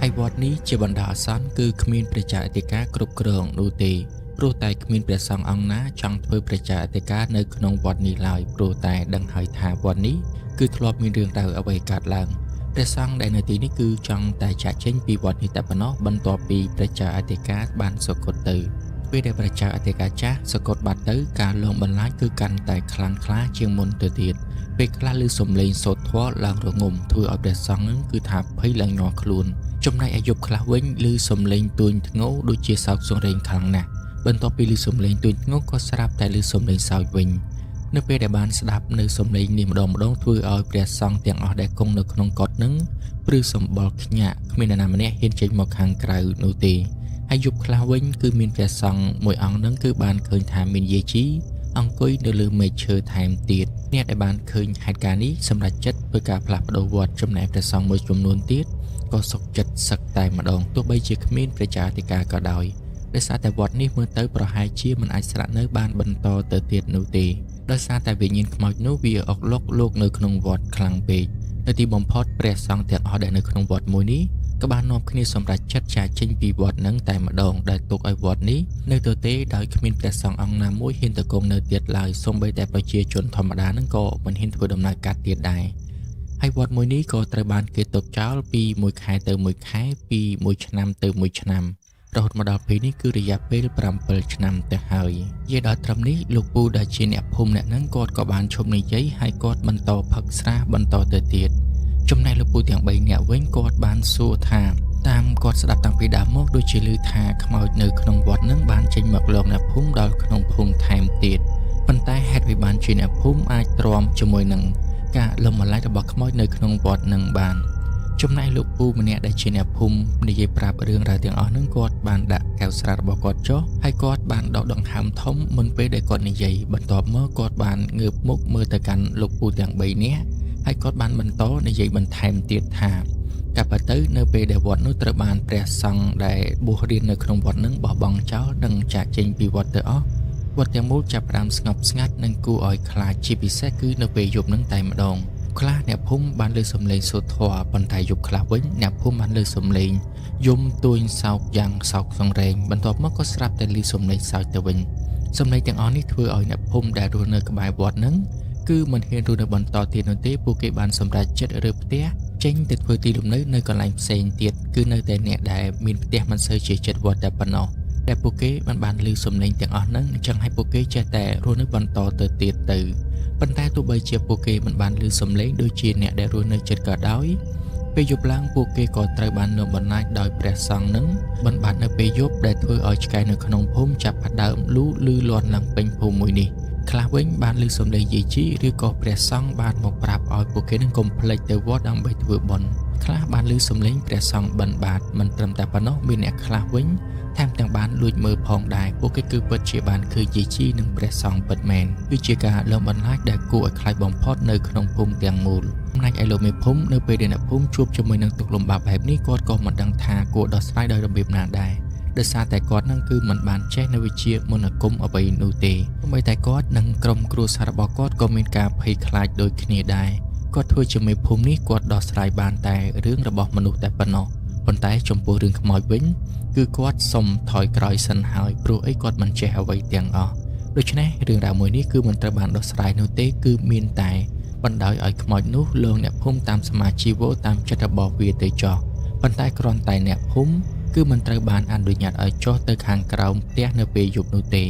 ហើយវត្តនេះជាបណ្ដោះអាសន្នគឺគ្មានព្រះចៅអធិការគ្រប់គ្រងនោះទេព្រោះតែគ្មានព្រះសង្ឃអង្គណាចង់ធ្វើព្រះចៅអធិការនៅក្នុងវត្តនេះឡើយព្រោះតែដឹងហើយថាវត្តនេះគឺធ្លាប់មានរឿងរ៉ាវអ្វីកើតឡើងព្រះសង្ឃដែលនៅទីនេះគឺចង់តែចាក់ចេញពីវត្តនេះតែប៉ុណ្ណោះបន្ទាប់ពីព្រះចៅអធិការបានសគត់ទៅពេលដែលព្រះចៅអធិការចាស់សគត់បាត់ទៅការលងបន្លាចគឺកាន់តែខ្លាំងក្លាជាងមុនទៅទៀតពេលខ្លះឮសំឡេងសូត្រធម៌ឡើងរងំធ្វើឲ្យព្រះសង្ឃនឹងគឺថាភ័យឡើងញ័រខ្លួនចំណែកអាយុខ្លះវិញឮសំឡេងទួញធ្ងោដូចជាសោកសង្រេងខ្លាំងណាស់បន្ទាប់ពីឮសំឡេងទួញធ្ងោក៏ស្រាប់តែឮសំឡេងសើចវិញនៅពេលដែលបានស្ដាប់នៅសំឡេងនេះម្ដងធ្វើឲ្យព្រះសង្ឃទាំងអស់ដែលគង់នៅក្នុងកុដិនឹងព្រឺសម្បល់ខ្ញាក់គ្មាននរណាម្នាក់ហ៊ានចេញមកខាងក្រៅនោះទេហើយយប់ខ្លះវិញគឺមានព្រះសង្ឃមួយអង្គនឹងគឺបានឃើញថាមានយាយជីអង្គុយនៅលើមេឃឈើថែមទៀតអ្នកដែលបានឃើញហេតុការណ៍នេះសម្រេចចិត្តធ្វើការផ្លាស់ប្ដូរវត្តចំណែកព្រះសង្ឃមួយចំនួនទៀតក៏សុខចិត្តសឹកតែម្ដងទោះបីជាគ្មានព្រះចៅអធិការក៏ដោយដោយសារតែវត្តនេះមើលទៅប្រហែលជាមិនអាចស្នាក់នៅបានបន្តទៅទៀតនោះទេដោយសារតែវិញ្ញាណខ្មោចនោះវាអុកឡុកលោកនៅក្នុងវត្តខ្លាំងពេកនៅទីបំផុតព្រះសង្ឃទាំងអស់ដែលនៅក្នុងវត្តមួយនេះក៏បាននាំគ្នាសម្រេចចិត្តចាកចេញពីវត្តនឹងតែម្ដងដែលទុកឲ្យវត្តនេះនៅទទេដោយគ្មានព្រះសង្ឃអង្គណាមួយហ៊ានទៅគង់នៅទៀតឡើយសូម្បីតែប្រជាជនធម្មតានឹងក៏មិនហ៊ានធ្វើដំណើរកាត់ទៀតដែរហើយវត្តមួយនេះក៏ត្រូវបានគេទុកចោលពីមួយខែទៅមួយខែពីមួយឆ្នាំទៅមួយឆ្នាំរហូតមកដល់ពេលនេះគឺរយៈពេល7ឆ្នាំទៅហើយនិយាយដល់ត្រឹមនេះលោកពូដែលជាអ្នកភូមិអ្នកហ្នឹងគាត់ក៏បានឈប់និយាយហើយគាត់បន្តផឹកស្រាបន្តទៅទៀតចំណែកលោកពូទាំង3នាក់វិញគាត់បានសួរថាតាមគាត់ស្ដាប់តាំងពីដើមមកដូចជាឮថាខ្មោចនៅក្នុងវត្តហ្នឹងបានចេញមកលងអ្នកភូមិដល់ក្នុងភូមិថែមទៀតប៉ុន្តែហេតុអ្វីបានជាអ្នកភូមិអាចទ្រាំជាមួយនឹងការលំម្លាយរបស់ខ្មោចនៅក្នុងវត្តហ្នឹងបានចំណែកលោកពូម្នាក់ដែលជាអ្នកភូមិនិយាយប្រាប់រឿងរ៉ាវទាំងអស់ហ្នឹងគាត់បានដាក់កែវស្រារបស់គាត់ចុះហើយគាត់បានដកដង្ហើមធំមុនពេលដែលគាត់និយាយបន្ទាប់មកគាត់បានងើបមុខមើលទៅកាន់លោកពូទាំង3នាក់ហើយគាត់បានបន្តនិយាយបន្ថែមទៀតថាកាលបើទៅនៅពេលដែលវត្តនោះត្រូវបានព្រះសង្ឃដែលបួសរៀននៅក្នុងវត្តនឹងបោះបង់ចោលនិងចាកចេញពីវត្តទៅអស់វត្តទាំងមូលចាប់ផ្ដើមស្ងប់ស្ងាត់និងគួរឲ្យខ្លាចជាពិសេសគឺនៅពេលយប់នឹងតែម្ដងខ្លះអ្នកភូមិបានលើសំឡេងសូត្រធម៌ប៉ុន្តែយប់ខ្លះវិញអ្នកភូមិបានលើសំឡេងយំទួញសោកយ៉ាងសោកសង្រេងបន្ទាប់មកក៏ស្រាប់តែឮសំឡេងសើចទៅវិញសំឡេងទាំងអស់នេះធ្វើឲ្យអ្នកភូមិដែលរស់នៅក្បែរវត្តនឹងគឺមិនហ៊ានរស់នៅបន្តទៀតនោះទេពួកគេបានសម្រេចចិត្តរើផ្ទះចេញទៅធ្វើទីលំនៅនៅកន្លែងផ្សេងទៀតគឺនៅតែអ្នកដែលមានផ្ទះមិនសូវជាចិត្តវត្តតែប៉ុណ្ណោះតែពួកគេបានឮសំឡេងទាំងអស់ហ្នឹងអញ្ចឹងឲ្យពួកគេចេះតែរស់នៅបន្តទៅទៀតទៅប៉ុន្តែទោះបីជាពួកគេមិនបានឮសំឡេងដូចជាអ្នកដែលរស់នៅចិត្តក៏ដោយពេលយប់ឡើងពួកគេក៏ត្រូវបាននាំបណ្ណាច់ដោយព្រះសង្ឃនឹងបណ្បាត់នៅពេលយប់ដែលធ្វើឲ្យឆ្កែនៅក្នុងភូមិចាប់ផ្ដើមលឺលាន់ឡើងពេញភូមិមួយនេះខ្លះវិញបានឮសំឡេងយាយជីឬក៏ព្រះសង្ឃបានមកប្រាប់ឲ្យពួកគេនឹងកុំភ្លេចទៅវត្តដើម្បីធ្វើបុណ្យខ្លះបានឮសំឡេងព្រះសង្ឃបិណ្ឌបាតមិនត្រឹមតែប៉ុណ្ណោះមានអ្នកខ្លះវិញថែមទាំងបានលួចមើលផងដែរពួកគេគឺពិតជាបានឃើញយាយជីនិងព្រះសង្ឃពិតមែនគឺជាការលំបន្លាចដែលគួរឲ្យខ្លាចបំផុតនៅក្នុងភូមិទាំងមូលអំណាចឯលោកមេភូមិនៅពេលដែលអ្នកភូមិជួបជាមួយនឹងទុក្ខលំបាកបែបនេះគាត់ក៏មិនដឹងថាគួរដោះស្រាយដោយរបៀបណាដែរដោយសារតែគាត់នឹងគឺមិនបានចេះនៅវិជ្ជាមន្តអាគមអ្វីនោះទេទោះបីតែគាត់និងក្រុមគ្រួសាររបស់គាត់ក៏មានការភ័យខ្លាចដូចគ្នាដែរ គាត់ធ្វើជាមេភូមិនេះគាត់ដោះស្រាយបានតែរឿងរបស់មនុស្សតែប៉ុណ្ណោះប៉ុន្តែចំពោះរឿងខ្មោចវិញគឺគាត់សុំថយក្រោយសិនហើយព្រោះអីគាត់មិនចេះអ្វីទាំងអស់ដូច្នេះរឿងរ៉ាវមួយនេះគឺមិនត្រូវបានដោះស្រាយនោះទេគឺមានតែបណ្ដោយឲ្យខ្មោចនោះលោកអ្នកភូមិតាមសមាជីវតាមចិត្តរបស់វាទៅចោះប៉ុន្តែគ្រាន់តែអ្នកភូមិគឺមិនត្រូវបានអនុញ្ញាតឲ្យចុះទៅខាងក្រោមផ្ទះនៅពេលយប់នោះទេ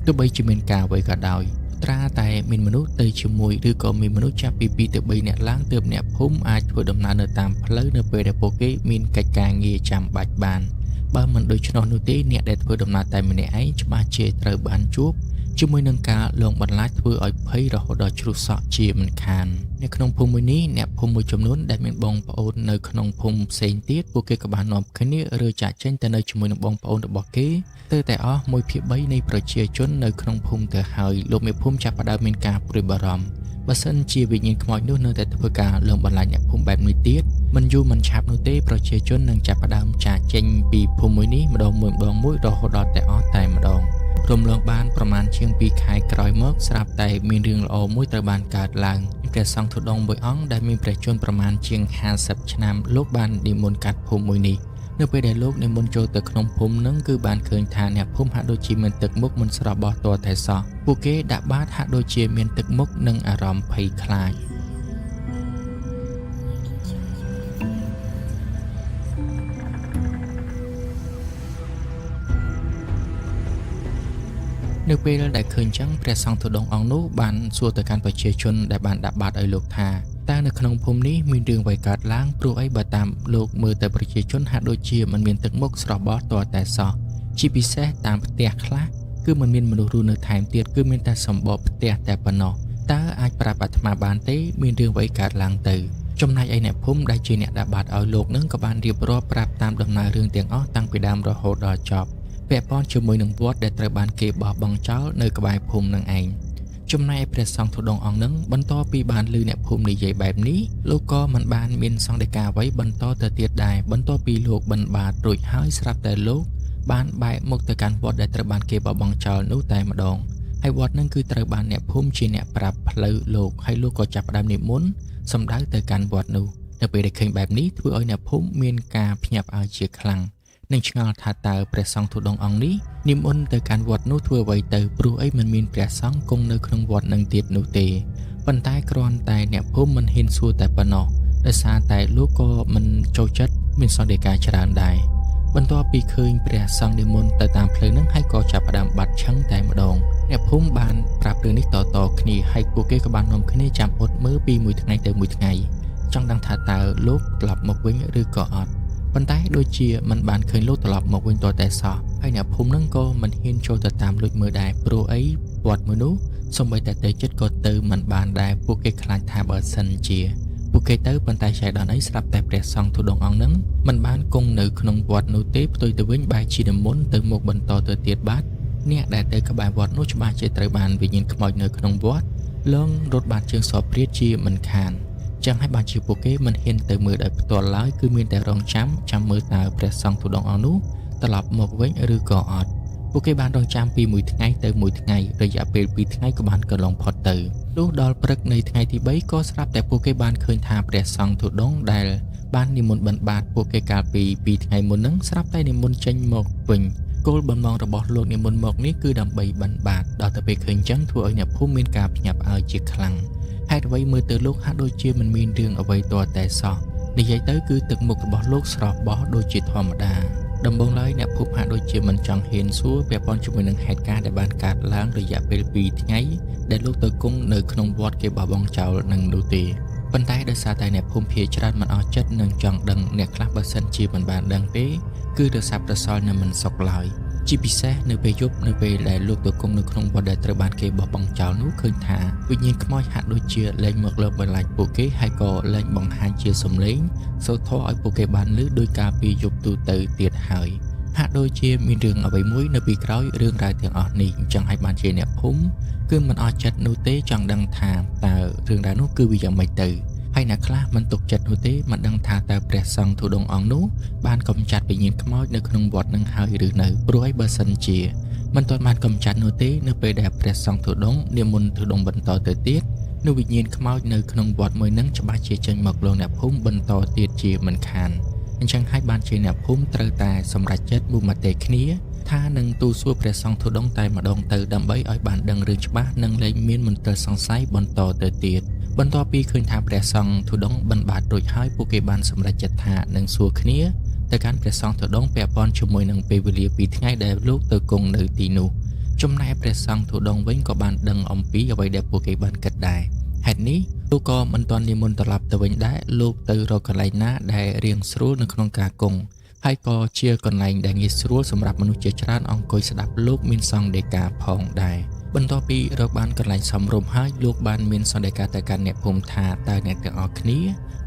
ទោះបីជាមានការអ្វីក៏ដោយត្រាតែមានមនុស្សទៅជាមួយឬក៏មានមនុស្សចាប់ពី2ទៅ3នាក់ឡើងទើបអ្នកភូមិអាចធ្វើដំណើរនៅតាមផ្លូវនៅពេលដែលពួកគេមានកិច្ចការងារចាំបាច់បានបើមិនដូច្នោះនោះទេអ្នកដែលធ្វើដំណើរតែម្នាក់ឯងច្បាស់ជាត្រូវបានជួបជាមួយនឹងការលងបន្លាចធ្វើឲ្យភ័យរហូតដល់ជ្រុះសក់ជាមិនខាននៅក្នុងភូមិមួយនេះអ្នកភូមិមួយចំនួនដែលមានបងប្អូននៅក្នុងភូមិផ្សេងទៀតពួកគេក៏បាននាំគ្នាឬចាក់ចេញទៅនៅជាមួយនឹងបងប្អូនរបស់គេទៅតែអស់1/3នៃប្រជាជននៅក្នុងភូមិទៅហើយលោកមេភូមិចាប់ផ្ដើមមានការព្រួយបារម្ភបើសិនជាវិញ្ញាណខ្មោចនោះនៅតែធ្វើការលងបន្លាចអ្នកភូមិបែបនេះទៀតមិនយូរមិនឆាប់នោះទេប្រជាជននឹងចាប់ផ្ដើមចាកចេញពីភូមិមួយនេះម្ដងមួយរហូតដល់តែអស់តែម្ដងរំលងបានប្រមាណជាង2ខែក្រោយមកស្រាប់តែមានរឿងល្អមួយត្រូវបានកើតឡើងព្រះសង្ឃធុដងមួយអង្គដែលមានព្រះជន្មប្រមាណជាង50ឆ្នាំលោកបាននិមន្តកាត់ភូមិមួយនេះនៅពេលដែលលោកនិមន្តចូលទៅក្នុងភូមិនឹងគឺបានឃើញថាអ្នកភូមិហាក់ដូចជាមានទឹកមុខមិនស្រស់បោះទាល់តែសោះពួកគេដាក់បាតហាក់ដូចជាមានទឹកមុខនិងអារម្មណ៍ភ័យខ្លាចនៅពេលដែលឃើញចឹងព្រះសង្ឃធុដងអង្គនោះបានសួរទៅកាន់ប្រជាជនដែលបានដាក់បាតឲ្យលោកថាតើនៅក្នុងភូមិនេះមានរឿងអ្វីកើតឡើងព្រោះអីបើតាមលោកមើលទៅប្រជាជនហាក់ដូចជាមិនមានទឹកមុខស្រស់បោះទាល់តែសោះជាពិសេសតាមផ្ទះខ្លះគឺមិនមានមនុស្សរស់នៅថែមទៀតគឺមានតែសម្បកផ្ទះតែប៉ុណ្ណោះតើអាចប្រាប់អាត្មាបានទេមានរឿងអ្វីកើតឡើងទៅចំណែកឯអ្នកភូមិដែលជាអ្នកដាក់បាតឲ្យលោកនឹងក៏បានរៀបរាប់ប្រាប់តាមដំណើររឿងទាំងអស់តាំងពីដើមរហូតដល់ចប់ពាក់ព័ន្ធជាមួយនឹងវត្តដែលត្រូវបានគេបោះបង់ចោលនៅក្បែរភូមិនឹងឯងចំណែកព្រះសង្ឃធុដងអង្គនឹងបន្ទាប់ពីបានឮអ្នកភូមិនិយាយបែបនេះលោកក៏មិនបានមានសង្ឃដីកាអ្វីបន្តទៅទៀតដែរបន្ទាប់ពីលោកបិណ្ឌបាតរួចហើយស្រាប់តែលោកបានបែកមុខទៅកាន់វត្តដែលត្រូវបានគេបោះបង់ចោលនោះតែម្ដងហើយវត្តនឹងគឺត្រូវបានអ្នកភូមិជាអ្នកប្រាប់ផ្លូវលោកហើយលោកក៏ចាប់ផ្ដើមនិមន្តសម្ដៅទៅកាន់វត្តនោះនៅពេលដែលឃើញបែបនេះធ្វើឲ្យអ្នកភូមិមានការភ្ញាក់ផ្អើលជាខ្លាំងនឹងឆ្ងល់ថាតើព្រះសង្ឃធុដងអង្គនេះនិមន្តទៅកាន់វត្តនោះធ្វើអ្វីទៅព្រោះអីមិនមានព្រះសង្ឃគង់នៅក្នុងវត្តនឹងទៀតនោះទេប៉ុន្តែគ្រាន់តែអ្នកភូមិមិនហ៊ានសួរតែប៉ុណ្ណោះដោយសារតែលោកក៏មិនចូលចិត្តមានសង្ឃដីកាច្រើនដែរបន្ទាប់ពីឃើញព្រះសង្ឃនិមន្តទៅតាមផ្លូវនឹងហើយក៏ចាប់ផ្ដើមបាត់ឆឹងតែម្ដងអ្នកភូមិបានប្រាប់រឿងនេះតៗគ្នាហើយពួកគេក៏បាននាំគ្នាចាំអត់មើលពីមួយថ្ងៃទៅមួយថ្ងៃចង់ដឹងថាតើលោកត្រឡប់មកវិញឬក៏អត់ប៉ុន្តែដូចជាមិនបានឃើញលោកត្រឡប់មកវិញទាល់តែសោះហើយអ្នកភូមិនឹងក៏មិនហ៊ានចូលទៅតាមលួចមើលដែរព្រោះអីវត្តមួយនោះសូម្បីតែទៅចិត្តក៏ទៅមិនបានដែរពួកគេខ្លាចថាបើសិនជាពួកគេទៅប៉ុន្តែចៃដន្យអីស្រាប់តែព្រះសង្ឃធុដងអង្គនឹងមិនបានគង់នៅក្នុងវត្តនោះទេផ្ទុយទៅវិញបែរជានិមន្តទៅមុខបន្តទៅទៀតបាត់អ្នកដែលទៅក្បែរវត្តនោះច្បាស់ជាត្រូវបានវិញ្ញាណខ្មោចនៅក្នុងវត្តលងរត់បាត់ជើងសពព្រាតជាមិនខានចឹងហើយបានជាពួកគេមិនហ៊ានទៅមើលដោយផ្ទាល់ឡើយគឺមានតែរងចាំមើលតើព្រះសង្ឃធុដងអង្គនោះត្រឡប់មកវិញឬក៏អត់ពួកគេបានរងចាំពីមួយថ្ងៃទៅមួយថ្ងៃរយៈពេល2ថ្ងៃក៏បានកន្លងផុតទៅលុះដល់ព្រឹកនៃថ្ងៃទី3ក៏ស្រាប់តែពួកគេបានឃើញថាព្រះសង្ឃធុដងដែលបាននិមន្តបិណ្ឌបាតពួកគេកាលពី2ថ្ងៃមុនហ្នឹងស្រាប់តែនិមន្តចេញមកវិញគោលបំណងរបស់លោកនិមន្តមកនេះគឺដើម្បីបិណ្ឌបាតដល់ទៅពេលឃើញចឹងធ្វើឲ្យអ្នកភូមិមានការភ្ញាក់ផ្អើលជាខ្លាំងហេតុអ្វីមើលទៅលោកហាក់ដូចជាមិនមានរឿងអ្វីទាល់តែសោះនិយាយទៅគឺទឹកមុខរបស់លោកស្រស់បោះដូចជាធម្មតាដំបូងឡើយអ្នកភូមិហាក់ដូចជាមិនចង់ហ៊ានសួរពាក់ព័ន្ធជាមួយនឹងហេតុការណ៍ដែលបានកើតឡើងរយៈពេល2ថ្ងៃដែលលោកទៅគង់នៅក្នុងវត្តគេបោះបង់ចោលនឹងនោះទេប៉ុន្តែដោយសារតែអ្នកភូមិភាគច្រើនមិនអស់ចិត្តនឹងចង់ដឹងអ្នកខ្លះបើសិនជាមិនបានដឹងទេគឺរសាប់រសល់នៅមិនសុខឡើយជាពិសេសនៅពេលយប់នៅពេលដែលលោកទៅគង់នៅក្នុងវត្តដែលត្រូវបានគេបោះបង់ចោលនោះឃើញថាវិញ្ញាណខ្មោចហាក់ដូចជាលែងមកលើបន្លាចពួកគេហើយក៏លែងបង្ហាញជាសំឡេងសូត្រធម៌ឲ្យពួកគេបានឮដោយការពីយប់ទូទៅទៀតហើយហាក់ដូចជាមានរឿងអ្វីមួយនៅពីក្រោយរឿងរ៉ាវទាំងអស់នេះអញ្ចឹងហើយបានជាអ្នកភូមិគឺមិនអស់ចិត្តនោះទេចង់ដឹងថាតើរឿងរ៉ាវនោះគឺវាយ៉ាងម៉េចទៅហើយអ្នកខ្លះមិនទុកចិត្តនោះទេមិនដឹងថាតើព្រះសង្ឃធុដងអង្គនោះបានកំចាត់វិញ្ញាណខ្មោចនៅក្នុងវត្តនឹងហើយឬនៅព្រោះឲ្យបើសិនជាមិនទាន់បានកំចាត់នោះទេនៅពេលដែលព្រះសង្ឃធុដងនិមន្តធុដងបន្តទៅទៀត នៅវិញ្ញាណខ្មោចនៅក្នុងវត្តមួយនឹងច្បាស់ជាចេញមកលងអ្នកភូមិបន្តទៀតជាមិនខានអញ្ចឹងហើយបានជាអ្នកភូមិត្រូវតែសម្រេចចិត្តមួយមតិគ្នាថានឹងទូសួរព្រះសង្ឃធុដងតែម្ដងទៅដើម្បីឲ្យបានដឹងរឿងច្បាស់និងលែងមានមន្ទិលសង្ស័យបន្តទៅទៀតបន្ទាប់ពីឃើញថាព្រះសង្ឃធុដងបានបាត់រួចហើយពួកគេបានសម្រេចចិត្តថានឹងសួរគ្នាទៅកាន់ព្រះសង្ឃធុដងពាក់ព័ន្ធជាមួយនឹងពេលវេលា2ថ្ងៃដែលលោកទៅគង់នៅទីនោះចំណែកព្រះសង្ឃធុដងវិញក៏បានដឹងអំពីអ្វីដែលពួកគេបានគិតដែរហេតុនេះលោកក៏មិនទាន់និមន្តត្រឡប់ទៅវិញដែរលោកទៅរកកន្លែងណាដែលរៀងស្រួលនៅក្នុងការគង់ហើយក៏ជាកន្លែងដែលងាយស្រួលសម្រាប់មនុស្សជាច្រើនអង្គុយស្ដាប់លោកមានសង្ឃដីកាផងដែរបន្ទាប់ពីរកបានកន្លែងសមរម្យហើយលោកបានមានសន្និកាទៅកាន់អ្នកភូមិថាតើអ្នកទាំងអស់គ្នា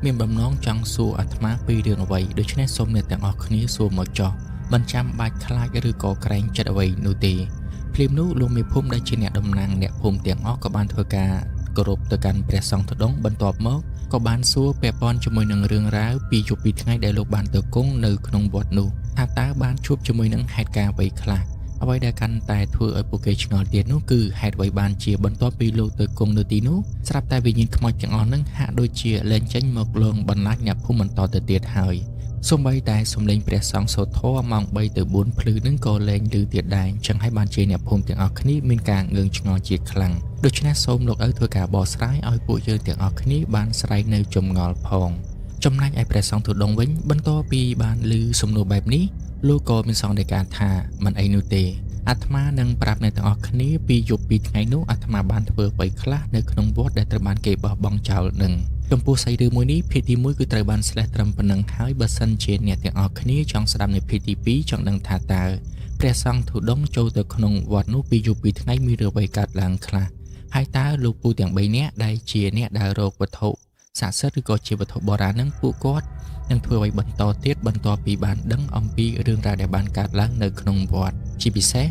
មានបំណងចង់សួរអាត្មាពីរឿងអ្វីដូច្នេះសូមអ្នកទាំងអស់គ្នាសួរមកចុះមិនចាំបាច់ខ្លាចឬក៏ក្រែងចិត្តអ្វីនោះទេភ្លាមនោះលោកមេភូមិដែលជាអ្នកតំណាងអ្នកភូមិទាំងអស់ក៏បានធ្វើការគោរពទៅកាន់ព្រះសង្ឃធុដងបន្ទាប់មកក៏បានសួរពាក់ព័ន្ធជាមួយនឹងរឿងរ៉ាវពីយប់ពីថ្ងៃដែលលោកបានទៅគង់នៅក្នុងវត្តនោះថាតើបានជួបជាមួយនឹងហេតុការណ៍អ្វីខ្លះអ្វីដែលកាន់តែធ្វើឲ្យពួកគេឆ្ងល់ទៀតនោះគឺហេតុអ្វីបានជាបន្ទាប់ពីលោកទៅគង់នៅទីនោះស្រាប់តែវិញ្ញាណខ្មោចទាំងអស់នឹងហាក់ដូចជាលែងចេញមកលងបន្លាចអ្នកភូមិបន្តទៅទៀតហើយសូម្បីតែសំឡេងព្រះសង្ឃសូត្រធម៌ម៉ោង3ទៅ4ភ្លឺនឹងក៏លែងឮទៀតដែរអញ្ចឹងហើយបានជាអ្នកភូមិទាំងអស់គ្នាមានការងឿងឆ្ងល់ជាខ្លាំងដូច្នេះសូមលោកឪធ្វើការបកស្រាយឲ្យពួកយើងទាំងអស់គ្នាបានស្រែកនៅចម្ងល់ផងចំណែកឯព្រះសង្ឃធុដងវិញបន្ទាប់ពីបានឮសំណួរបែបនេះលោកក៏មានសង្ឃដីកាថាមិនអីនោះទេអាត្មានឹងប្រាប់អ្នកទាំងអស់គ្នាពីយប់ពីថ្ងៃនោះអាត្មាបានធ្វើអ្វីខ្លះនៅក្នុងវត្តដែលត្រូវបានគេបោះបង់ចោលនឹងចំពោះសាច់រឿងមួយនេះភាគទី1គឺត្រូវបានស្លេះត្រឹមប៉ុណ្ណឹងហើយបើសិនជាអ្នកទាំងអស់គ្នាចង់ស្ដាប់នៅភាគទី2ចង់ដឹងថាតើព្រះសង្ឃធុដងចូលទៅក្នុងវត្តនោះពីយប់ពីថ្ងៃមានរឿងអ្វីកើតឡើងខ្លះហើយតើលោកពូទាំង3នាក់ដែលជាអ្នកដែលរកវត្ថុស័ក្តិសិទ្ធិឬក៏ជាវត្ថុបុរាណនឹងពួកគាត់នឹងធ្វើអ្វីបន្តទៀតបន្ទាប់ពីបានដឹងអំពីរឿងរ៉ាវដែលបានកើតឡើងនៅក្នុងវត្តជាពិសេស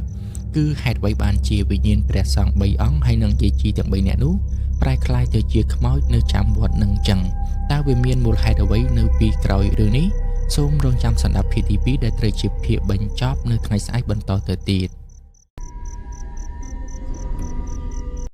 គឺហេតុអ្វីបានជាវិញ្ញាណព្រះសង្ឃ3អង្គហើយនឹងយាយជីទាំង3នាក់នោះប្រែក្លាយទៅជាខ្មោចនៅចាំវត្តនឹងចឹងតើវាមានមូលហេតុអ្វីនៅពីក្រោយរឿងនេះសូមរងចាំស្ដាប់ភាគទី2ដែលត្រូវជាភាគបញ្ចប់នៅថ្ងៃស្អែកបន្តទៅទៀត